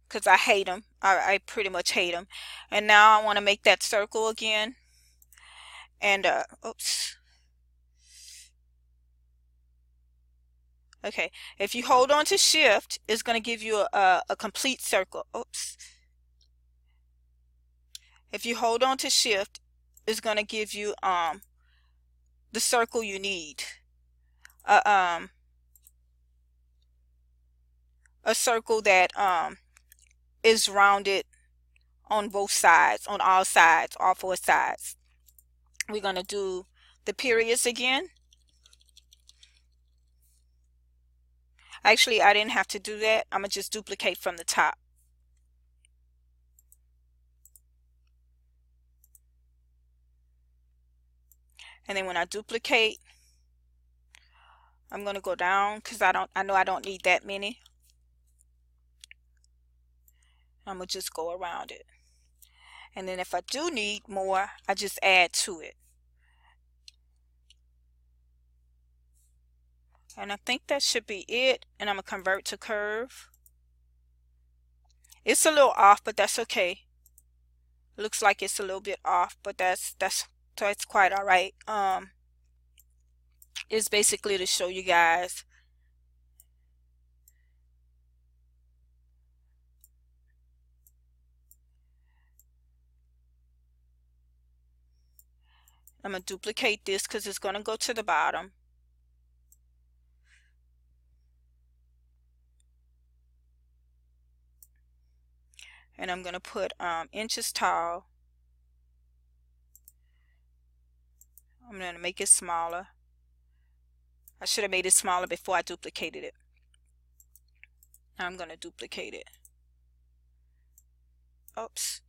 because I hate them. I pretty much hate them. And now I want to make that circle again. And oops. Okay, if you hold on to shift, it's going to give you a complete circle. Oops. If you hold on to shift, it's going to give you the circle you need. A circle that is rounded on both sides, on all sides, all four sides. We're going to do the periods again. Actually, I didn't have to do that. I'm going to just duplicate from the top. And then when I duplicate, I'm going to go down because I know I don't need that many. I'm going to just go around it. And then if I do need more, I just add to it. And I think that should be it. And I'm going to convert to curve. It's a little off, but that's okay. Looks like it's a little bit off, but that's quite all right. It's basically to show you guys. I'm going to duplicate this because it's going to go to the bottom. And I'm going to put inches tall. I'm going to make it smaller. I should have made it smaller before I duplicated it. Now I'm going to duplicate it. Oops.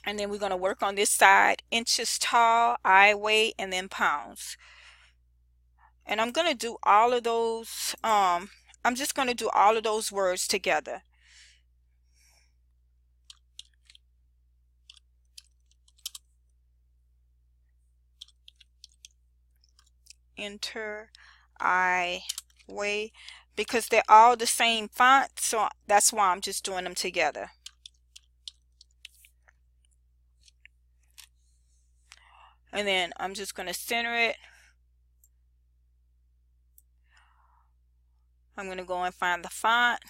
And then we're going to work on this side, inches tall, I weight, and then pounds. And I'm going to do all of those, I'm just going to do all of those words together. Enter, I weigh, because they're all the same font, so that's why I'm just doing them together. And then I'm just going to center it. I'm going to go and find the font.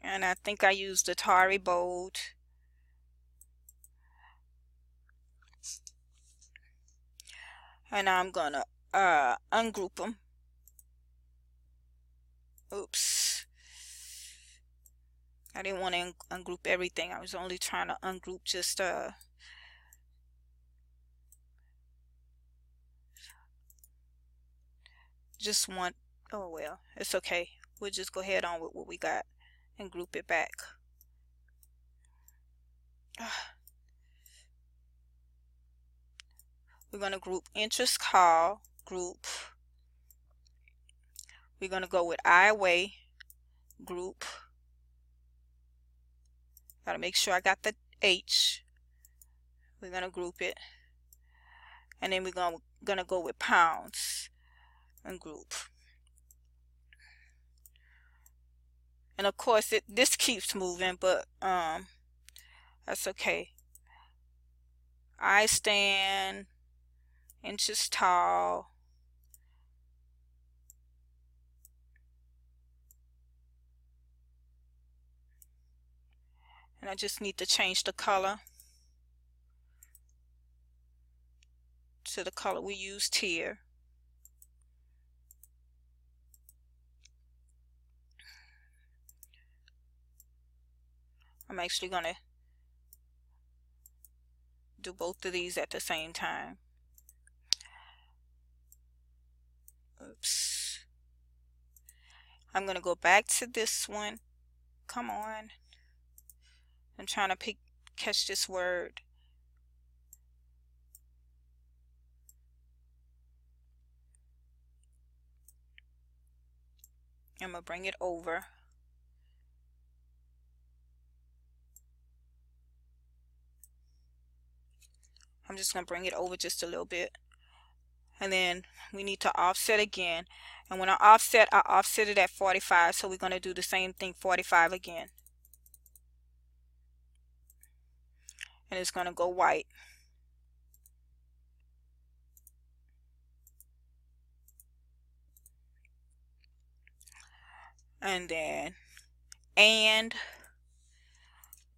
And I think I used the Atari Bold. And I'm going to ungroup them. Oops. I didn't want to ungroup everything. I was only trying to ungroup just one. Oh well, it's okay. We'll just go ahead on with what we got and group it back. We're going to group interest call group. We're going to go with I away group. Got to make sure I got the H. We're going to group it. And then we're going to go with pounds and group. And of course this keeps moving, but that's okay. I stand inches tall. And I just need to change the color to the color we used here. I'm actually going to do both of these at the same time. Oops. I'm going to go back to this one. Come on. I'm trying to catch this word. I'm going to bring it over. I'm just going to bring it over just a little bit. And then we need to offset again. And when I offset it at 45. So we're going to do the same thing, 45 again. And it's going to go white. And then, and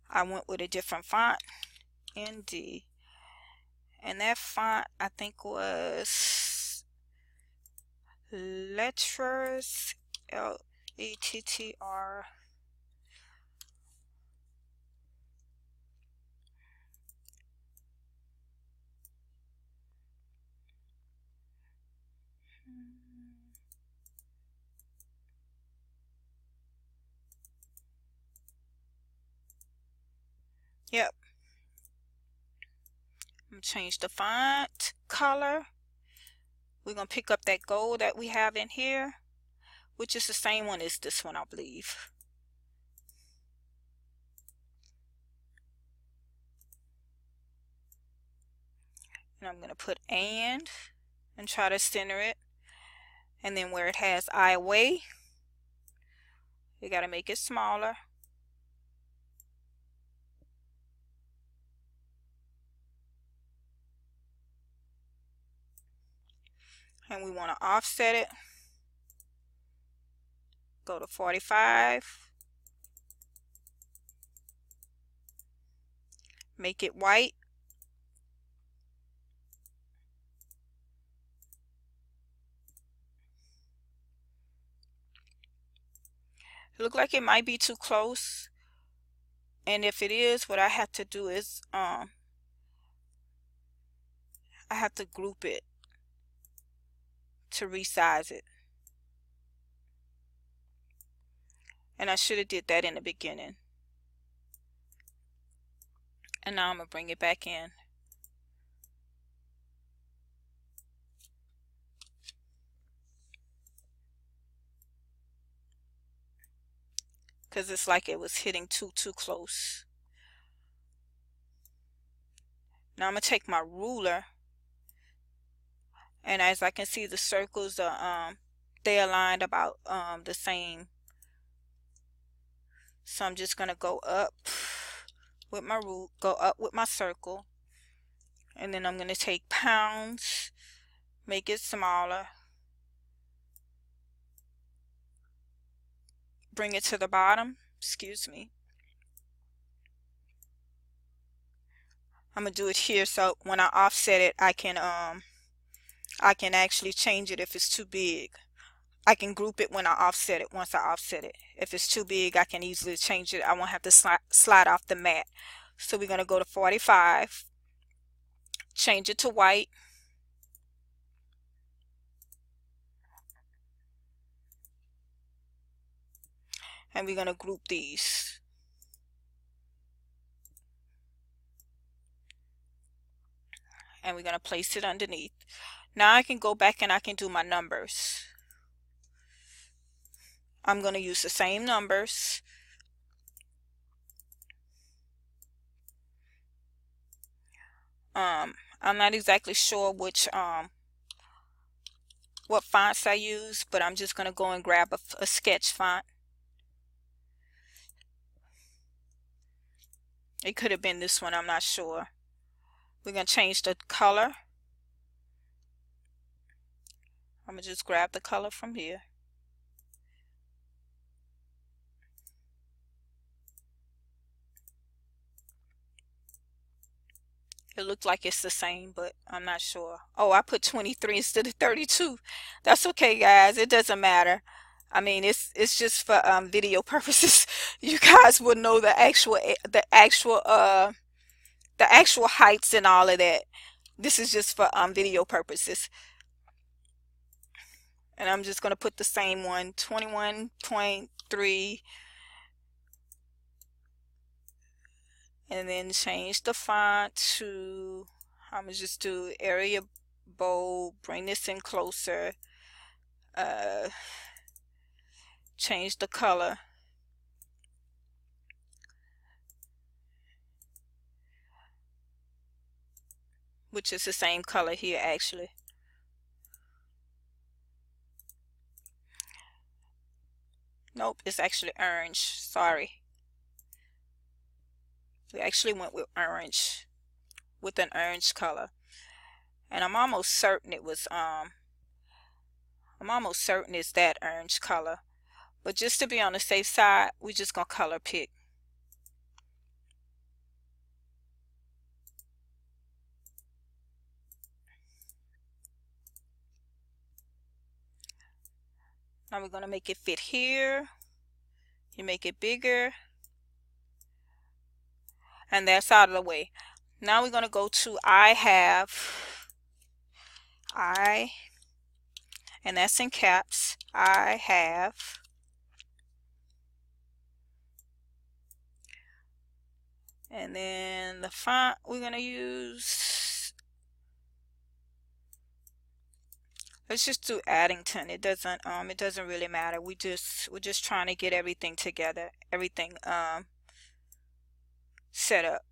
I went with a different font, ND. And that font, I think, was Letters, Lettr. Yep. I'm going to change the font color. We're going to pick up that gold that we have in here, which is the same one as this one, I believe. And I'm going to put and try to center it. And then where it has I away, you got to make it smaller. And we want to offset it. Go to 45. Make it white. It looks like it might be too close. And if it is, what I have to do is I have to group it to resize it. And I should have did that in the beginning. And now I'm going to bring it back in. Because it's like it was hitting too close. Now I'm going to take my ruler. And as I can see, the circles are they aligned about the same. So I'm just going to go up with my go up with my circle. And then I'm going to take pounds, make it smaller, bring it to the bottom. Excuse me. I'm going to do it here so when I offset it, I can actually change it if it's too big. I can group it when I offset it, once I offset it. If it's too big, I can easily change it. I won't have to slide off the mat. So we're going to go to 45, change it to white. and we're going to group these. And we're going to place it underneath. Now I can go back and I can do my numbers. I'm going to use the same numbers. I'm not exactly sure which what fonts I use, but I'm just going to go and grab a sketch font. It could have been this one, I'm not sure. We're going to change the color. I'm going to just grab the color from here. It looked like it's the same, but I'm not sure. Oh, I put 23 instead of 32. That's okay, guys. It doesn't matter. I mean, it's just for video purposes. You guys will know the actual heights and all of that. This is just for video purposes. And I'm just going to put the same one, 21.3. And then change the font to, I'm going to just do area bold, bring this in closer, change the color, which is the same color here actually. Nope, it's actually orange, sorry. We actually went with orange, with an orange color. And I'm almost certain it was, I'm almost certain it's that orange color. But just to be on the safe side, we're just going to color pick. Now we're going to make it fit here. You make it bigger. And that's out of the way. Now we're going to go to I have, and that's in caps, I have. And then the font we're going to use, let's just do Addington. It doesn't really matter. We're just trying to get everything together, everything set up.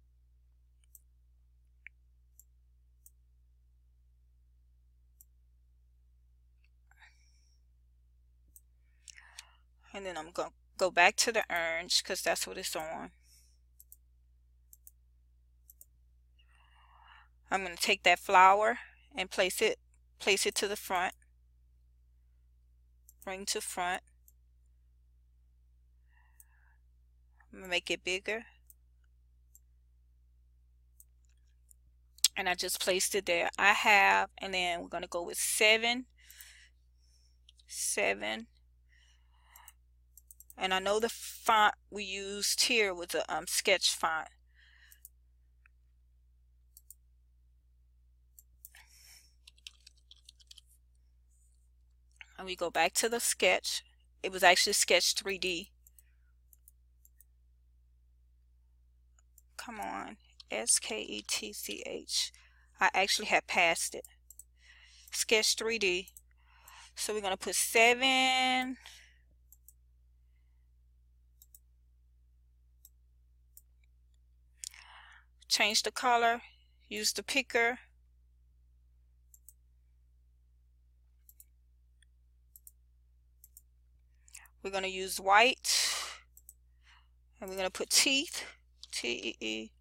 And then I'm going to go back to the orange because that's what it's on. I'm going to take that flower and place it to the front. Bring to front. I'm going to make it bigger. And I just placed it there. I have, and then we're going to go with 7. And I know the font we used here was a sketch font. And we go back to the sketch. It was actually Sketch 3D. Come on. SKETCH. I actually had passed it. Sketch 3D. So we're going to put 7. Change the color. Use the picker. We're going to use white. And we're going to put teeth. T-E-E.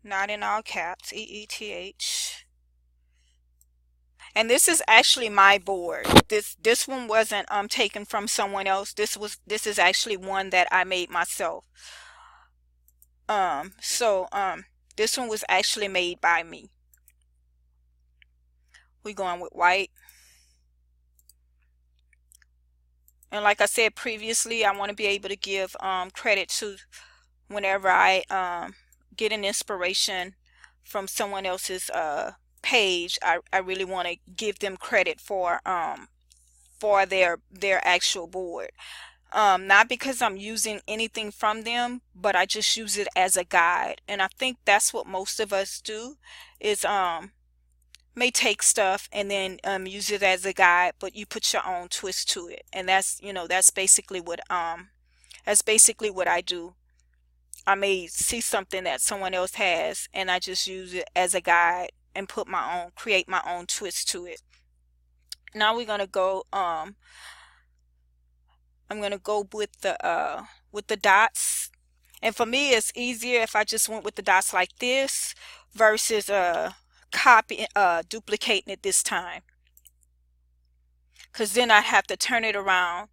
Not in all caps. E-E-T-H. And this is actually my board. This one wasn't taken from someone else. This is actually one that I made myself. This one was actually made by me. We're going with white. And like I said previously, I want to be able to give credit to whenever I get an inspiration from someone else's page. I really want to give them credit for their actual board. not because I'm using anything from them, but I just use it as a guide. And I think that's what most of us do, is may take stuff and then use it as a guide, but you put your own twist to it. And that's, that's basically what I do. I may see something that someone else has and I just use it as a guide and create my own twist to it. Now we're gonna go I'm gonna go with the dots. And for me it's easier if I just went with the dots like this versus duplicating it this time, because then I have to turn it around.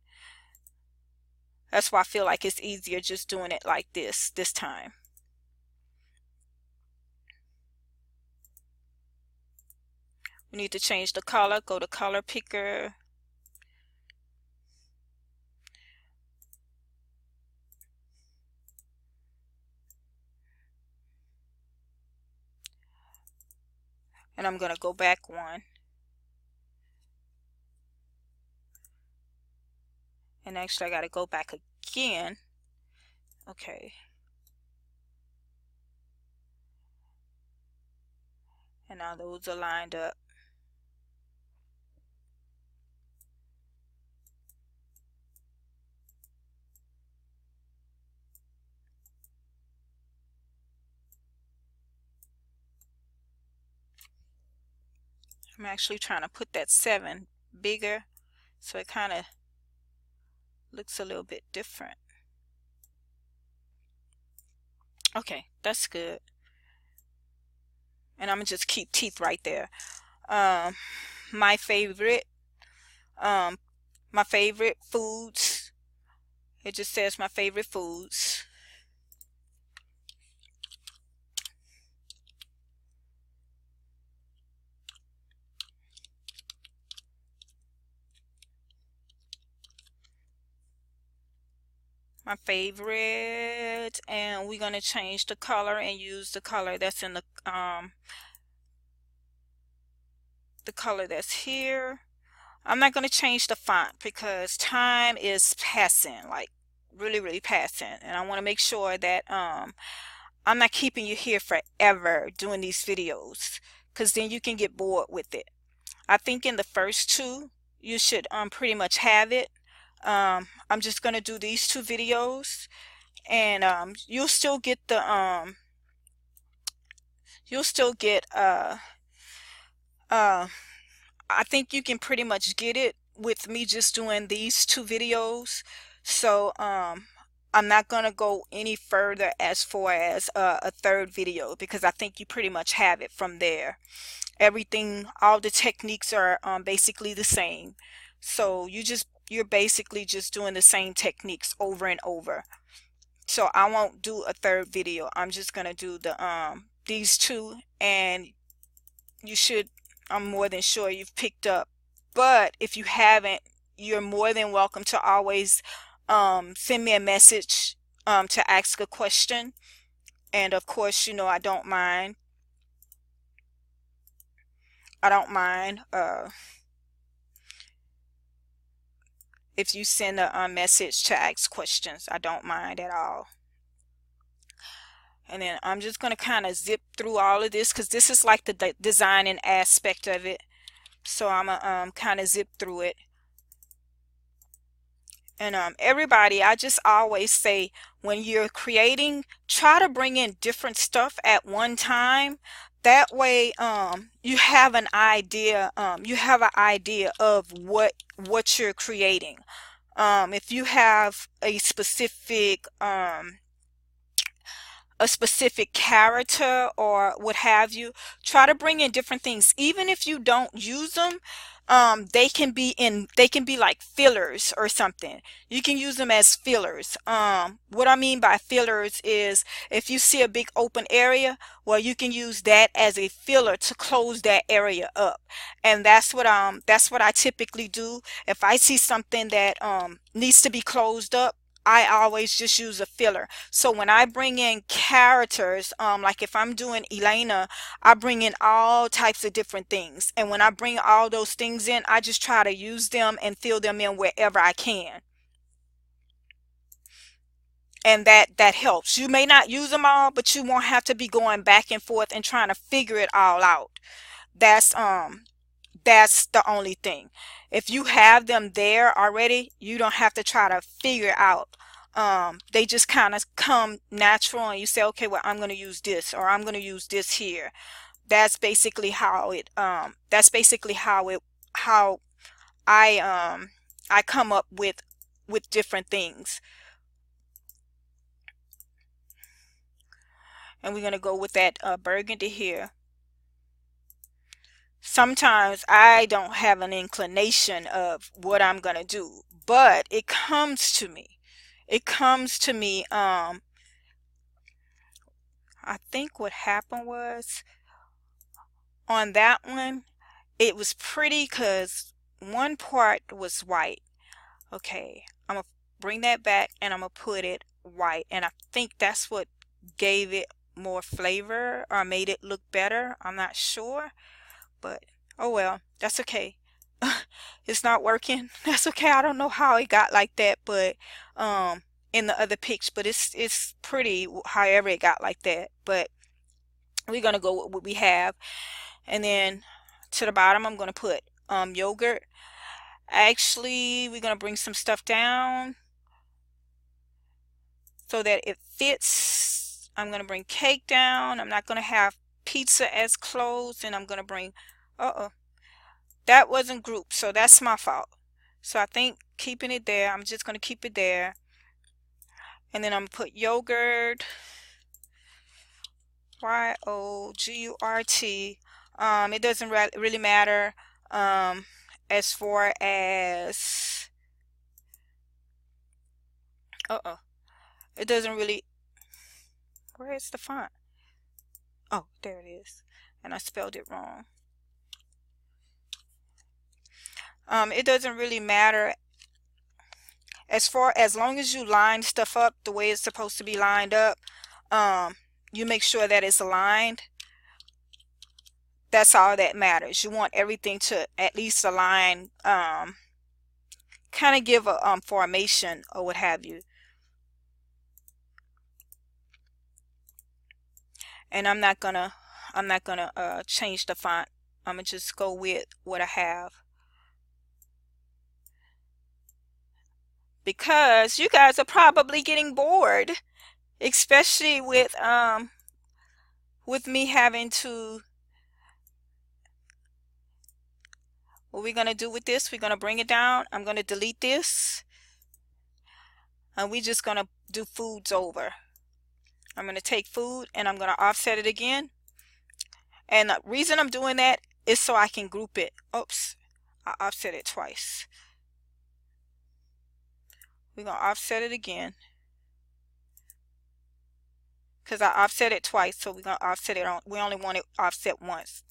That's why I feel like it's easier just doing it like this time. We need to change the color. Go to color picker. And I'm going to go back one. And actually I got to go back again. Okay. And now those are lined up. I'm actually trying to put that 7 bigger so it kind of looks a little bit different. Okay, that's good. And I'm gonna just keep teeth right there. My favorite foods. It just says my favorite foods. My favorite, and we're gonna change the color and use the color that's in the color that's here. I'm not gonna change the font because time is passing, like really passing, and I want to make sure that I'm not keeping you here forever doing these videos, because then you can get bored with it. I think in the first two you should pretty much have it. I'm just gonna do these 2 videos, and you'll still get the I think you can pretty much get it with me just doing these 2 videos. So I'm not gonna go any further as far as a third video, because I think you pretty much have it from there. Everything, all the techniques are basically the same. So you're basically just doing the same techniques over and over. So I won't do a third video. I'm just gonna do the these 2, and I'm more than sure you've picked up. But if you haven't, you're more than welcome to always send me a message to ask a question. And of course, I don't mind. If you send a message to ask questions. I don't mind at all. And then I'm just going to kind of zip through all of this, because this is like the designing aspect of it. So I'm going to kind of zip through it. And everybody, I just always say, when you're creating, try to bring in different stuff at one time. That way you have an idea of what you're creating. If you have a specific character or what have you, try to bring in different things. Even if you don't use them, they can be like fillers or something. You can use them as fillers. What I mean by fillers is, if you see a big open area, well, you can use that as a filler to close that area up. And that's what I typically do. If I see something that needs to be closed up, I always just use a filler. So when I bring in characters, like if I'm doing Elena, I bring in all types of different things. And when I bring all those things in, I just try to use them and fill them in wherever I can. and that helps. You may not use them all, but you won't have to be going back and forth and trying to figure it all out. That's that's the only thing. If you have them there already, you don't have to try to figure out. They just kind of come natural, and you say, okay, well, I'm going to use this, or I'm going to use this here. That's basically how it how I come up with different things. And we're going to go with that burgundy here. Sometimes I don't have an inclination of what I'm going to do, but it comes to me. It comes to me. I think what happened was on that one, it was pretty because one part was white. Okay, I'm going to bring that back and I'm going to put it white. And I think that's what gave it more flavor or made it look better. I'm not sure, but oh well, that's okay. It's not working. That's okay. I don't know how it got like that, but in the other picture, but it's pretty however it got like that. But we're gonna go with what we have, and then to the bottom I'm gonna put yogurt. Actually, we're gonna bring some stuff down so that it fits. I'm gonna bring cake down. I'm not gonna have pizza as close, and I'm gonna bring that wasn't grouped, so that's my fault. So I think keeping it there, I'm just going to keep it there. And then I'm going to put yogurt, Y-O-G-U-R-T. It doesn't really matter as far as, it doesn't really, where is the font? Oh, there it is. And I spelled it wrong. It doesn't really matter as long as you line stuff up the way it's supposed to be lined up. You make sure that it's aligned. That's all that matters. You want everything to at least align, kind of give a formation or what have you. And I'm not gonna change the font. I'm gonna just go with what I have, because you guys are probably getting bored, especially with me having to. What we're gonna do with this, we're gonna bring it down. I'm gonna delete this, and we're just gonna do foods over. I'm gonna take food and I'm gonna offset it again. And the reason I'm doing that is so I can group it. Oops, I offset it twice. We're gonna offset it again because I offset it twice, so we're gonna offset it on. We only want it offset once.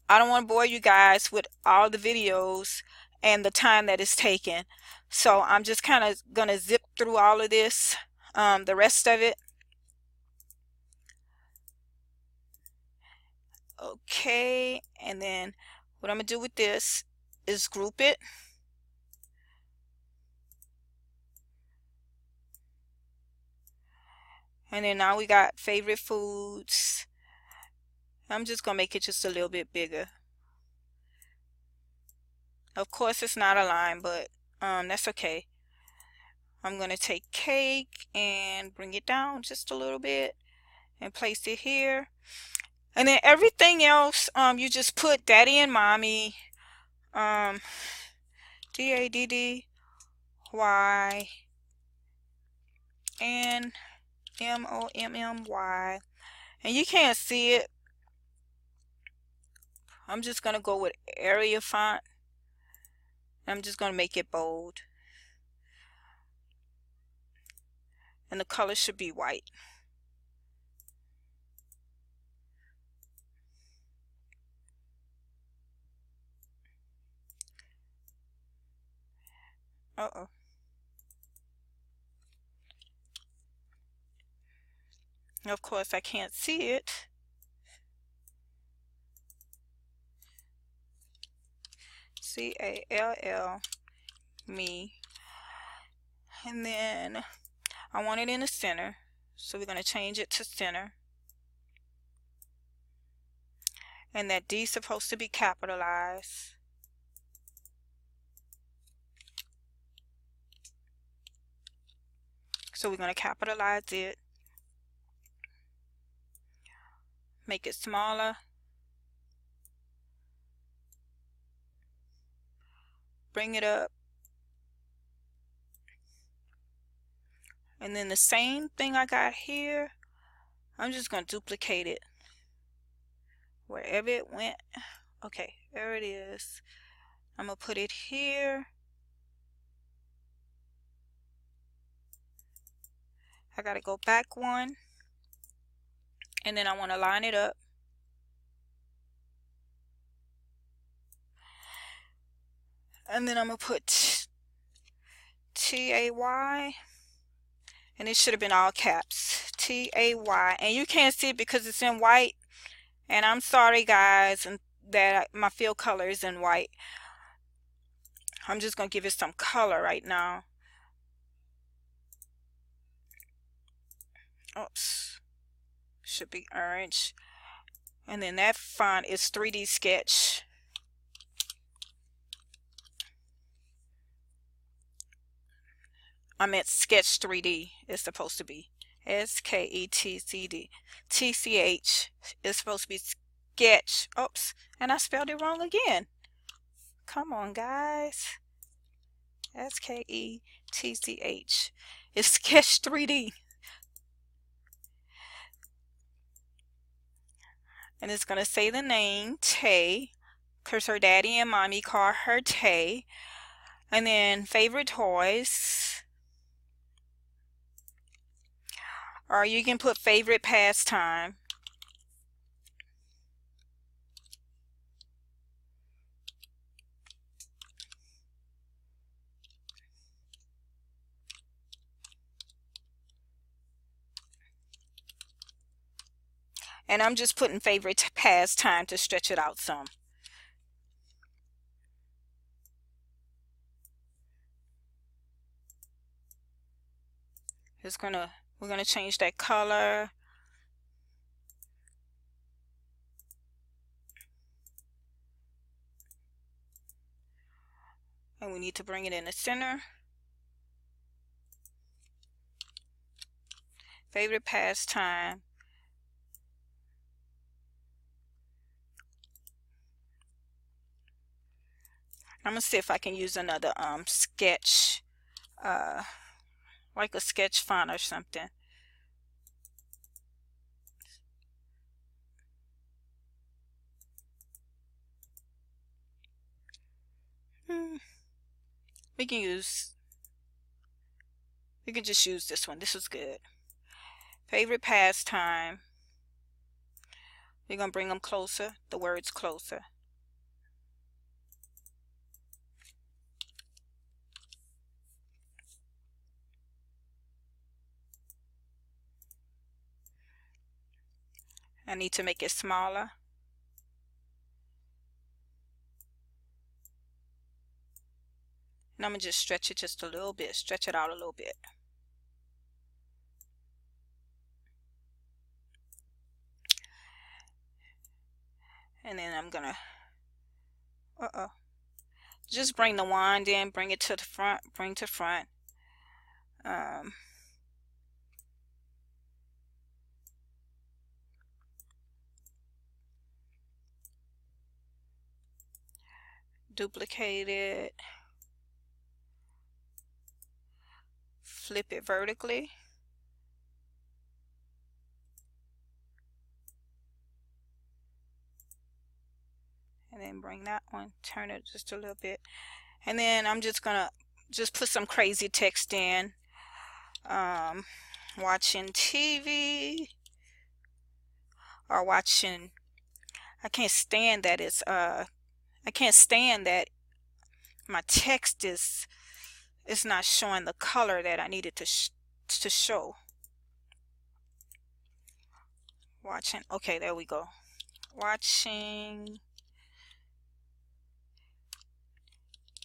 I don't want to bore you guys with all the videos and the time that it's taken, so I'm just kind of gonna zip through all of this, the rest of it. Okay, and then what I'm gonna do with this is group it. And then now we got favorite foods. I'm just gonna make it just a little bit bigger. Of course it's not a line, but that's okay. I'm gonna take cake and bring it down just a little bit and place it here. And then everything else, you just put daddy and mommy, DADDY and MOMMY, and you can't see it. I'm just gonna go with area font. I'm just gonna make it bold, and the color should be white. Of course I can't see it. CALL me. And then I want it in the center, so we're going to change it to center. And that D is supposed to be capitalized. So we're going to capitalize it. Make it smaller. Bring it up. And then the same thing I got here, I'm just going to duplicate it wherever it went. Okay, there it is. I'm going to put it here. I got to go back one. And then I want to line it up. And then I'm going to put T-A-Y. And it should have been all caps. T-A-Y. And you can't see it because it's in white. And I'm sorry, guys, and that my fill color is in white. I'm just going to give it some color right now. Oops. Should be orange. And then that font is 3D Sketch. I meant Sketch 3D. It's supposed to be S-K-E-T-C-D. T-C-H is supposed to be Sketch. Oops. And I spelled it wrong again. Come on, guys. S-K-E-T-C-H. It's Sketch 3D. And it's going to say the name, Tay, because her daddy and mommy call her Tay. And then favorite toys. Or you can put favorite pastime. And I'm just putting favorite pastime to stretch it out some. We're gonna change that color. And we need to bring it in the center. Favorite pastime. I'm gonna see if I can use another sketch, like a sketch font or something. We can just use this one. This is good. Favorite pastime. We're gonna bring them closer, the words closer. I need to make it smaller. And I'm going to just stretch it just a little bit. Stretch it out a little bit. And then I'm going to... Just bring the wand in. Bring it to the front. Bring to front. Duplicate it. Flip it vertically. And then bring that one, turn it just a little bit. And then I'm just gonna put some crazy text in. Watching TV or watching, I can't stand that it's I can't stand that my text is not showing the color that I needed to show. Watching, okay, there we go. Watching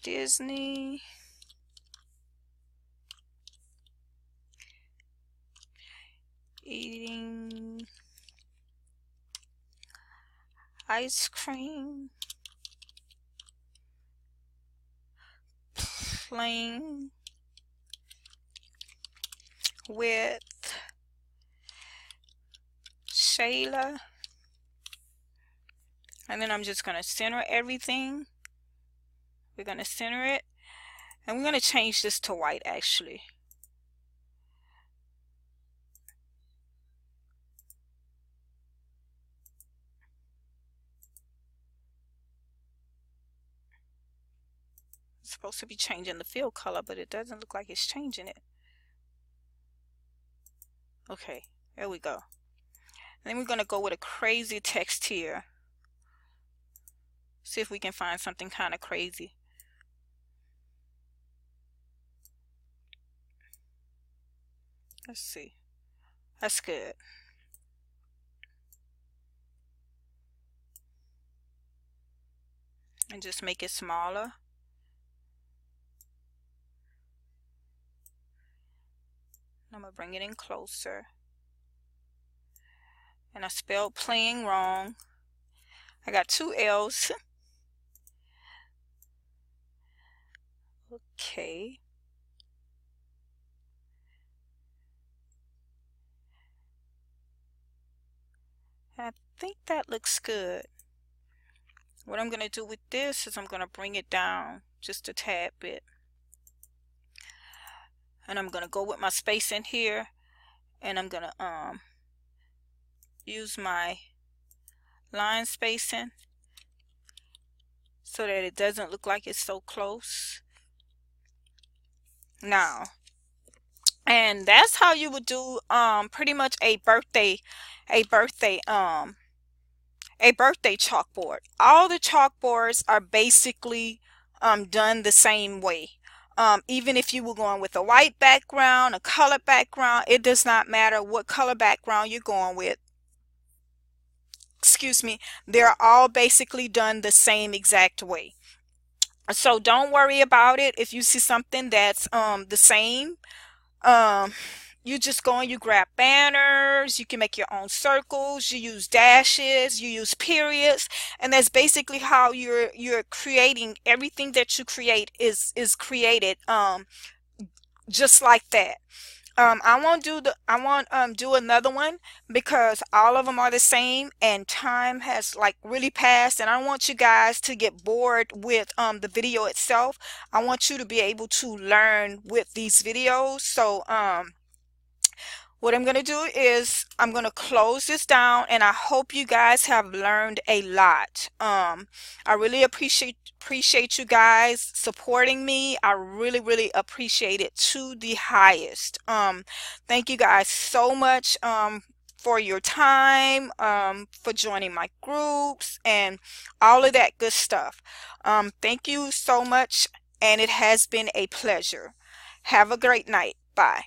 Disney ice cream, plain with Shayla. And then I'm just going to center everything. We're going to center it. And we're going to change this to white actually. It's supposed to be changing the fill color, but it doesn't look like it's changing it. Okay, there we go. And then we're going to go with a crazy text here. See if we can find something kind of crazy. Let's see. That's good. And just make it smaller. I'm going to bring it in closer. And I spelled playing wrong. I got 2 L's. Okay. I think that looks good. What I'm going to do with this is I'm going to bring it down just a tad bit. And I'm going to go with my space in here. And I'm going to use my line spacing so that it doesn't look like it's so close. Now, and that's how you would do pretty much a birthday chalkboard. All the chalkboards are basically done the same way. Even if you were going with a white background, a color background, it does not matter what color background you're going with. Excuse me, they're all basically done the same exact way. So don't worry about it if you see something that's the same. You just go and you grab banners, you can make your own circles, you use dashes, you use periods, and that's basically how you're creating. Everything that you create is created just like that. I won't do another one because all of them are the same and time has like really passed, and I don't want you guys to get bored with the video itself. I want you to be able to learn with these videos. So what I'm going to do is I'm going to close this down, and I hope you guys have learned a lot. I really appreciate you guys supporting me. I really appreciate it to the highest. Thank you guys so much for your time, for joining my groups and all of that good stuff. Thank you so much, and it has been a pleasure. Have a great night. Bye.